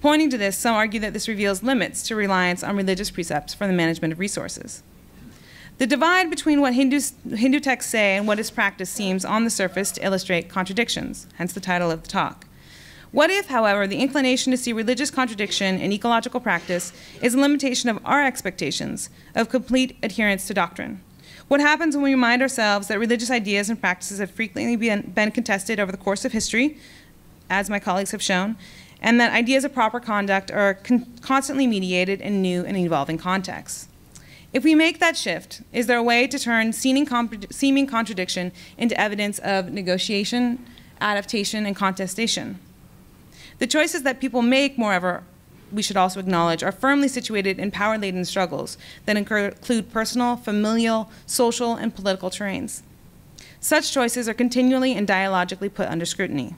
Pointing to this, some argue that this reveals limits to reliance on religious precepts for the management of resources. The divide between what Hindu texts say and what is practiced seems on the surface to illustrate contradictions, hence the title of the talk. What if, however, the inclination to see religious contradiction in ecological practice is a limitation of our expectations of complete adherence to doctrine? What happens when we remind ourselves that religious ideas and practices have frequently been contested over the course of history, as my colleagues have shown, and that ideas of proper conduct are constantly mediated in new and evolving contexts? If we make that shift, is there a way to turn seeming contradiction into evidence of negotiation, adaptation, and contestation? The choices that people make, moreover, we should also acknowledge, are firmly situated in power-laden struggles that include personal, familial, social, and political terrains. Such choices are continually and dialogically put under scrutiny.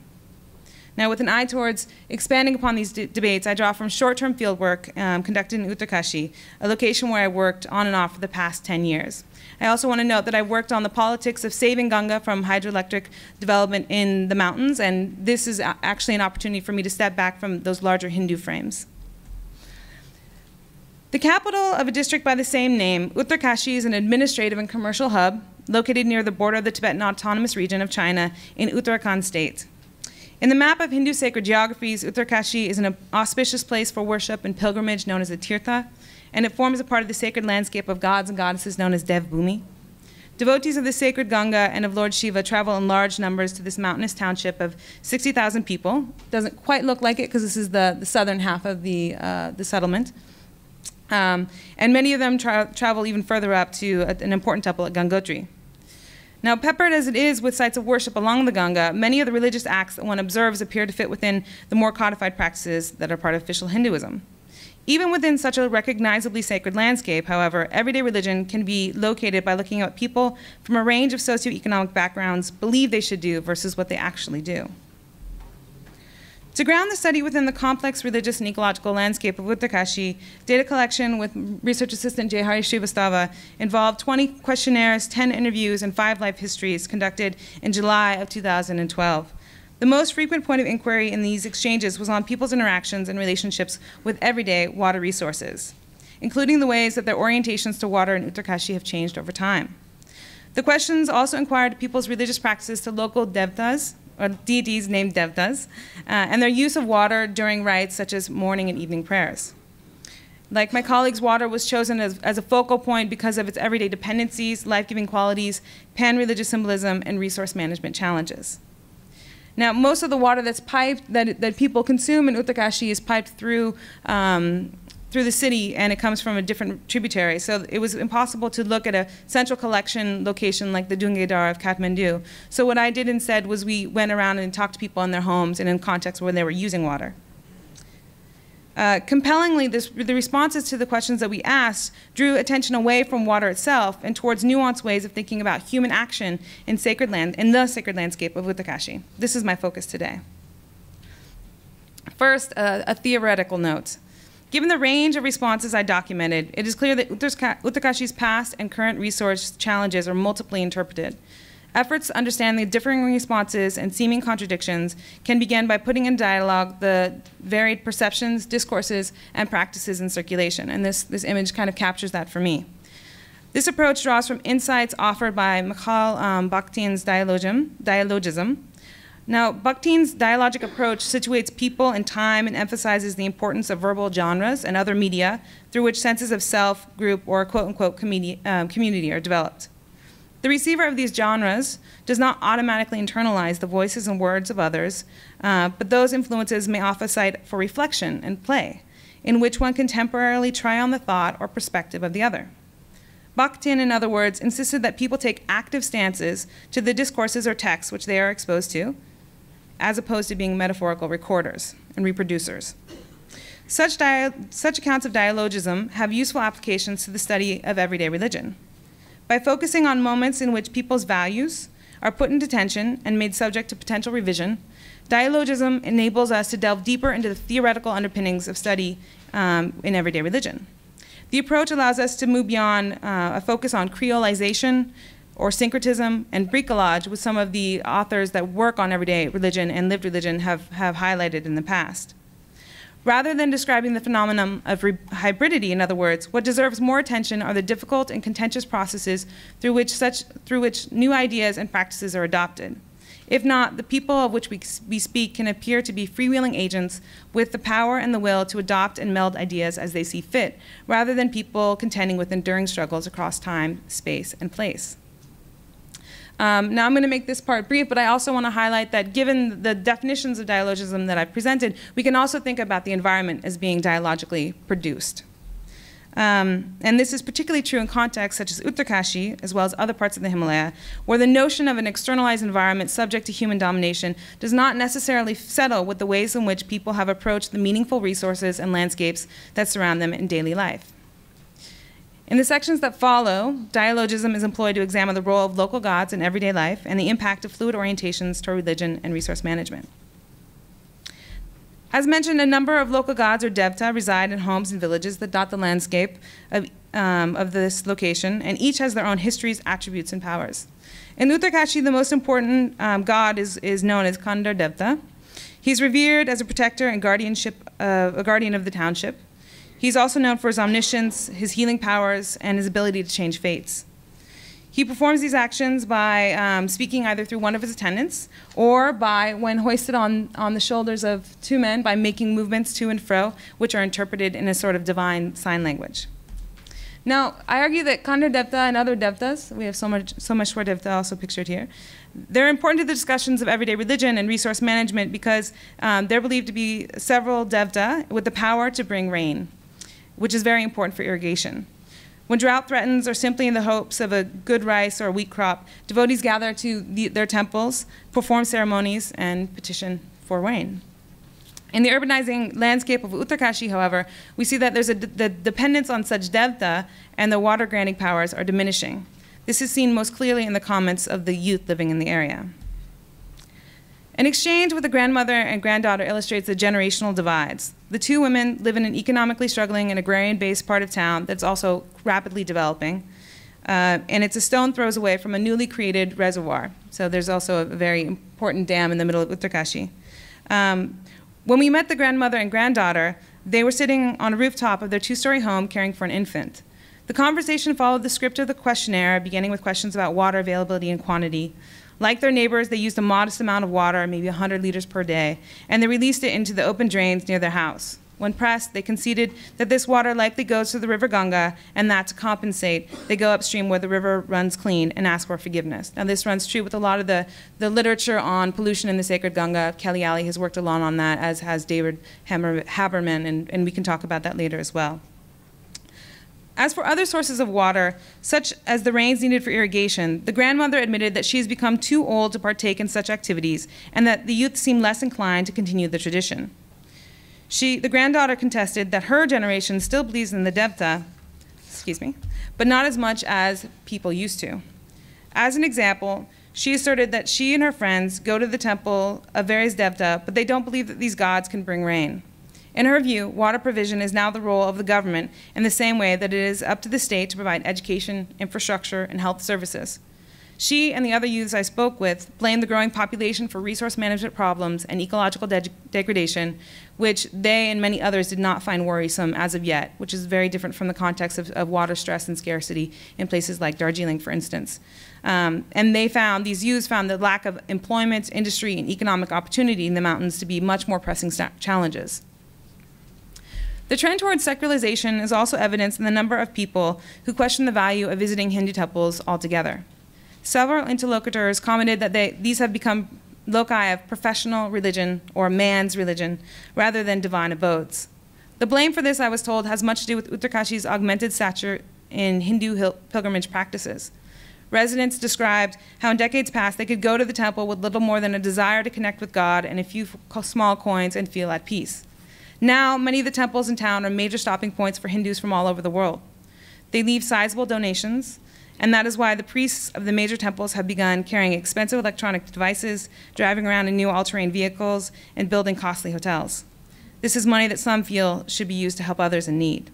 Now, with an eye towards expanding upon these debates, I draw from short-term fieldwork conducted in Uttarkashi, a location where I worked on and off for the past 10 years. I also want to note that I worked on the politics of saving Ganga from hydroelectric development in the mountains, and this is actually an opportunity for me to step back from those larger Hindu frames. The capital of a district by the same name, Uttarkashi, is an administrative and commercial hub located near the border of the Tibetan Autonomous Region of China in Uttarakhand State. In the map of Hindu sacred geographies, Uttarkashi is an auspicious place for worship and pilgrimage known as a tirtha, and it forms a part of the sacred landscape of gods and goddesses known as Dev Bhumi. Devotees of the sacred Ganga and of Lord Shiva travel in large numbers to this mountainous township of 60,000 people. Doesn't quite look like it because this is the southern half of the settlement. And many of them travel even further up to an important temple at Gangotri. Now, peppered as it is with sites of worship along the Ganga, many of the religious acts that one observes appear to fit within the more codified practices that are part of official Hinduism. Even within such a recognizably sacred landscape, however, everyday religion can be located by looking at what people from a range of socioeconomic backgrounds believe they should do versus what they actually do. To ground the study within the complex religious and ecological landscape of Uttarkashi, data collection with research assistant J. Hari Srivastava involved 20 questionnaires, 10 interviews, and 5 life histories conducted in July of 2012. The most frequent point of inquiry in these exchanges was on people's interactions and relationships with everyday water resources, including the ways that their orientations to water in Uttarkashi have changed over time. The questions also inquired people's religious practices to local devtas, or deities named devtas, and their use of water during rites such as morning and evening prayers. Like my colleagues, water was chosen as a focal point because of its everyday dependencies, life-giving qualities, pan-religious symbolism, and resource management challenges. Now, most of the water that's piped, that people consume in Uttarkashi is piped through the city, and it comes from a different tributary. So it was impossible to look at a central collection location like the Dungedar of Kathmandu. So what I did instead was we went around and talked to people in their homes and in contexts where they were using water. Compellingly, the responses to the questions that we asked drew attention away from water itself and towards nuanced ways of thinking about human action in the sacred landscape of Uttarkashi. This is my focus today. First, a theoretical note. Given the range of responses I documented, it is clear that Uttarkashi's past and current resource challenges are multiply interpreted. Efforts to understand the differing responses and seeming contradictions can begin by putting in dialogue the varied perceptions, discourses, and practices in circulation. And this image kind of captures that for me. This approach draws from insights offered by Michal Bakhtin's dialogism. Now, Bakhtin's dialogic approach situates people in time and emphasizes the importance of verbal genres and other media through which senses of self, group, or quote-unquote community are developed. The receiver of these genres does not automatically internalize the voices and words of others, but those influences may offer site for reflection and play, in which one can temporarily try on the thought or perspective of the other. Bakhtin, in other words, insisted that people take active stances to the discourses or texts which they are exposed to, as opposed to being metaphorical recorders and reproducers. Such accounts of dialogism have useful applications to the study of everyday religion. By focusing on moments in which people's values are put into tension and made subject to potential revision, dialogism enables us to delve deeper into the theoretical underpinnings of study in everyday religion. The approach allows us to move beyond a focus on creolization or syncretism and bricolage, with some of the authors that work on everyday religion and lived religion have highlighted in the past. Rather than describing the phenomenon of hybridity, in other words, what deserves more attention are the difficult and contentious processes through which new ideas and practices are adopted. If not, the people of which we speak can appear to be freewheeling agents with the power and the will to adopt and meld ideas as they see fit, rather than people contending with enduring struggles across time, space, and place. Now I'm going to make this part brief, but I also want to highlight that given the definitions of dialogism that I've presented, we can also think about the environment as being dialogically produced. And this is particularly true in contexts such as Uttarkashi, as well as other parts of the Himalaya, where the notion of an externalized environment subject to human domination does not necessarily settle with the ways in which people have approached the meaningful resources and landscapes that surround them in daily life. In the sections that follow, dialogism is employed to examine the role of local gods in everyday life and the impact of fluid orientations toward religion and resource management. As mentioned, a number of local gods or devta reside in homes and villages that dot the landscape of this location, and each has their own histories, attributes, and powers. In Uttarkashi, the most important god is known as Kandar Devta. He's revered as a protector and guardian of the township. He's also known for his omniscience, his healing powers, and his ability to change fates. He performs these actions by speaking either through one of his attendants or by, when hoisted on the shoulders of two men, by making movements to and fro, which are interpreted in a sort of divine sign language. Now, I argue that Khandar Devta and other devtas, we have Someshwar Devta also pictured here, they're important to the discussions of everyday religion and resource management because they're believed to be several devta with the power to bring rain, which is very important for irrigation. When drought threatens or simply in the hopes of a good rice or wheat crop, devotees gather to their temples, perform ceremonies, and petition for rain. In the urbanizing landscape of Uttarkashi, however, we see that the dependence on such devta and the water granting powers are diminishing. This is seen most clearly in the comments of the youth living in the area. An exchange with a grandmother and granddaughter illustrates the generational divides. The two women live in an economically struggling and agrarian-based part of town that's also rapidly developing, and it's a stone throws away from a newly created reservoir. So there's also a very important dam in the middle of Uttarkashi. When we met the grandmother and granddaughter, they were sitting on a rooftop of their two-story home caring for an infant. The conversation followed the script of the questionnaire, beginning with questions about water availability and quantity. Like their neighbors, they used a modest amount of water, maybe 100 liters per day, and they released it into the open drains near their house. When pressed, they conceded that this water likely goes to the river Ganga, and that to compensate, they go upstream where the river runs clean and ask for forgiveness. Now, this runs true with a lot of the literature on pollution in the sacred Ganga. Kelly Alley has worked a lot on that, as has David Haberman, and we can talk about that later as well. As for other sources of water, such as the rains needed for irrigation, the grandmother admitted that she has become too old to partake in such activities, and that the youth seem less inclined to continue the tradition. The granddaughter contested that her generation still believes in the devta, but not as much as people used to. As an example, she asserted that she and her friends go to the temple of various devta, but they don't believe that these gods can bring rain. In her view, water provision is now the role of the government in the same way that it is up to the state to provide education, infrastructure, and health services. She and the other youths I spoke with blamed the growing population for resource management problems and ecological degradation, which they and many others did not find worrisome as of yet, which is very different from the context of water stress and scarcity in places like Darjeeling, for instance. And these youths found the lack of employment, industry, and economic opportunity in the mountains to be much more pressing challenges. The trend towards secularization is also evidenced in the number of people who question the value of visiting Hindu temples altogether. Several interlocutors commented that these have become loci of professional religion or man's religion rather than divine abodes. The blame for this, I was told, has much to do with Uttarkashi's augmented stature in Hindu pilgrimage practices. Residents described how in decades past they could go to the temple with little more than a desire to connect with God and a few small coins and feel at peace. Now, many of the temples in town are major stopping points for Hindus from all over the world. They leave sizable donations, and that is why the priests of the major temples have begun carrying expensive electronic devices, driving around in new all-terrain vehicles, and building costly hotels. This is money that some feel should be used to help others in need.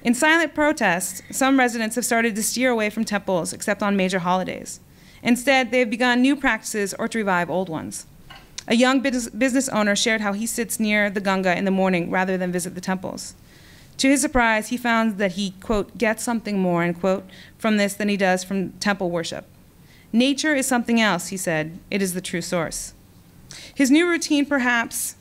In silent protest, some residents have started to steer away from temples except on major holidays. Instead, they have begun new practices or to revive old ones. A young business owner shared how he sits near the Ganga in the morning rather than visit the temples. To his surprise, he found that he, quote, gets something more, end quote, from this than he does from temple worship. Nature is something else, he said. It is the true source. His new routine perhaps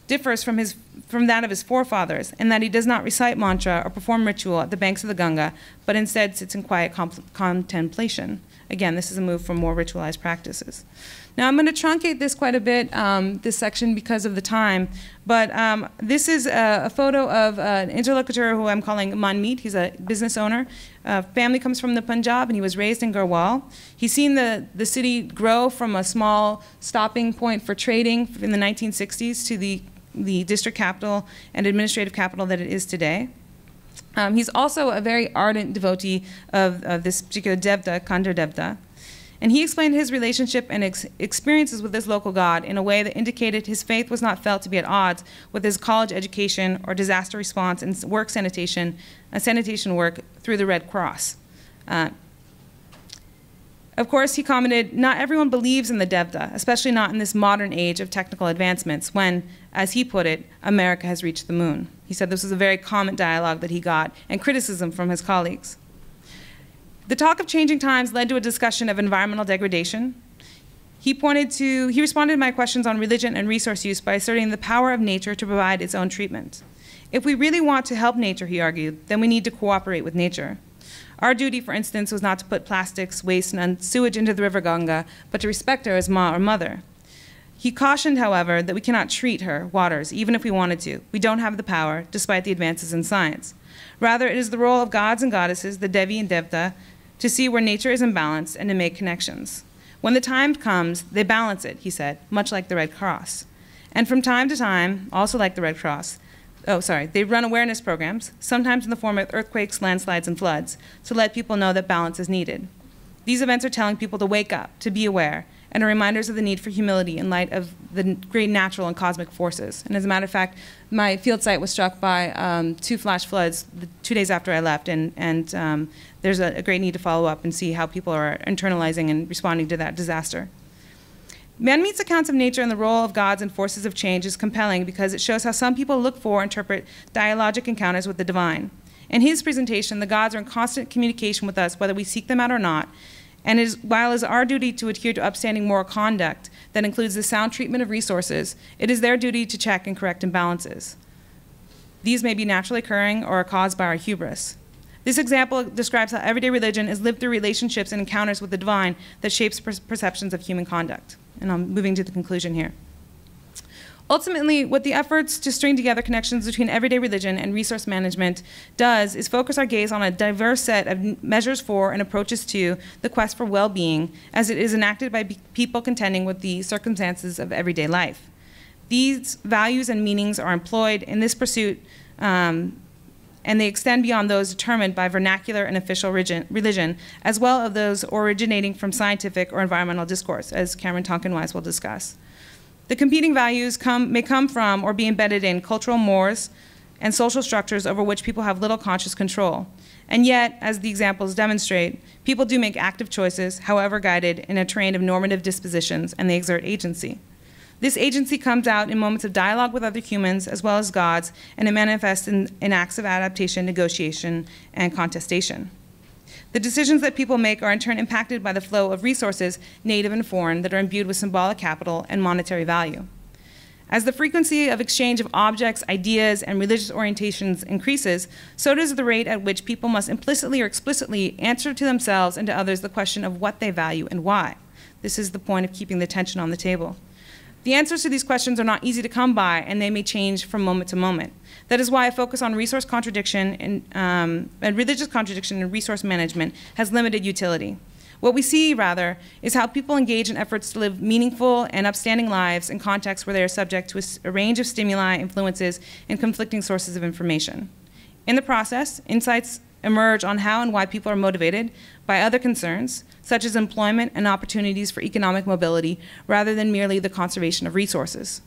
differs from that of his forefathers in that he does not recite mantra or perform ritual at the banks of the Ganga, but instead sits in quiet contemplation. Again, this is a move from more ritualized practices. Now, I'm going to truncate this quite a bit, this section, because of the time, but this is a photo of an interlocutor who I'm calling Manmeet. He's a business owner. Family comes from the Punjab, and he was raised in Garhwal. He's seen the city grow from a small stopping point for trading in the 1960s to the district capital and administrative capital that it is today. He's also a very ardent devotee of this particular devta, Khandar Devta. And he explained his relationship and experiences with this local god in a way that indicated his faith was not felt to be at odds with his college education or disaster response and work sanitation work through the Red Cross. Of course, he commented, not everyone believes in the devta, especially not in this modern age of technical advancements when, as he put it, America has reached the moon. He said this was a very common dialogue that he got and criticism from his colleagues. The talk of changing times led to a discussion of environmental degradation. He responded to my questions on religion and resource use by asserting the power of nature to provide its own treatment. If we really want to help nature, he argued, then we need to cooperate with nature. Our duty, for instance, was not to put plastics, waste, and sewage into the river Ganga, but to respect her as Ma or mother. He cautioned, however, that we cannot treat her waters, even if we wanted to. We don't have the power, despite the advances in science. Rather, it is the role of gods and goddesses, the Devi and Devta, to see where nature is imbalanced and to make connections. When the time comes, they balance it, he said, much like the Red Cross. And from time to time, also like the Red Cross, they run awareness programs, sometimes in the form of earthquakes, landslides, and floods, to let people know that balance is needed. These events are telling people to wake up, to be aware, and are reminders of the need for humility in light of the great natural and cosmic forces. And as a matter of fact, my field site was struck by 2 flash floods 2 days after I left, and there's a great need to follow up and see how people are internalizing and responding to that disaster. Man-Meet's accounts of nature and the role of gods and forces of change is compelling because it shows how some people look for and interpret dialogic encounters with the divine. In his presentation, the gods are in constant communication with us, whether we seek them out or not, and while it is our duty to adhere to upstanding moral conduct that includes the sound treatment of resources, it is their duty to check and correct imbalances. These may be naturally occurring or are caused by our hubris. This example describes how everyday religion is lived through relationships and encounters with the divine that shapes perceptions of human conduct. And I'm moving to the conclusion here. Ultimately, what the efforts to string together connections between everyday religion and resource management does is focus our gaze on a diverse set of measures for and approaches to the quest for well-being as it is enacted by people contending with the circumstances of everyday life. These values and meanings are employed in this pursuit and they extend beyond those determined by vernacular and official religion, as well as those originating from scientific or environmental discourse, as Cameron Tonkin-Wise will discuss. The competing values may come from or be embedded in cultural mores and social structures over which people have little conscious control. And yet, as the examples demonstrate, people do make active choices, however guided, in a terrain of normative dispositions, and they exert agency. This agency comes out in moments of dialogue with other humans as well as gods, and it manifests in acts of adaptation, negotiation, and contestation. The decisions that people make are in turn impacted by the flow of resources, native and foreign, that are imbued with symbolic capital and monetary value. As the frequency of exchange of objects, ideas, and religious orientations increases, so does the rate at which people must implicitly or explicitly answer to themselves and to others the question of what they value and why. This is the point of keeping the tension on the table. The answers to these questions are not easy to come by, and they may change from moment to moment. That is why a focus on resource contradiction and religious contradiction in resource management has limited utility. What we see, rather, is how people engage in efforts to live meaningful and upstanding lives in contexts where they are subject to a range of stimuli, influences, and conflicting sources of information. In the process, insights emerge on how and why people are motivated by other concerns, such as employment and opportunities for economic mobility, rather than merely the conservation of resources.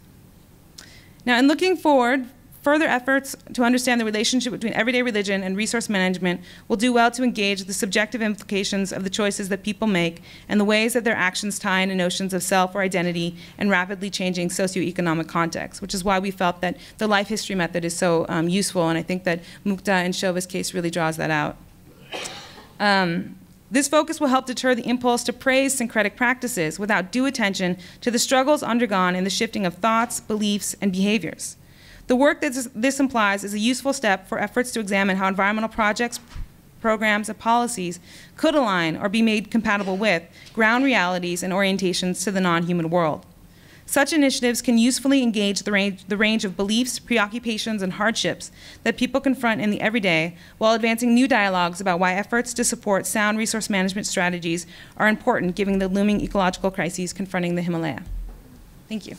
Now, in looking forward, further efforts to understand the relationship between everyday religion and resource management will do well to engage the subjective implications of the choices that people make and the ways that their actions tie into notions of self or identity and rapidly changing socioeconomic contexts, which is why we felt that the life history method is so useful, and I think that Mukta and Shova's case really draws that out. This focus will help deter the impulse to praise syncretic practices without due attention to the struggles undergone in the shifting of thoughts, beliefs, and behaviors. The work that this implies is a useful step for efforts to examine how environmental projects, programs, and policies could align or be made compatible with ground realities and orientations to the non-human world. Such initiatives can usefully engage the range of beliefs, preoccupations, and hardships that people confront in the everyday while advancing new dialogues about why efforts to support sound resource management strategies are important given the looming ecological crises confronting the Himalaya. Thank you.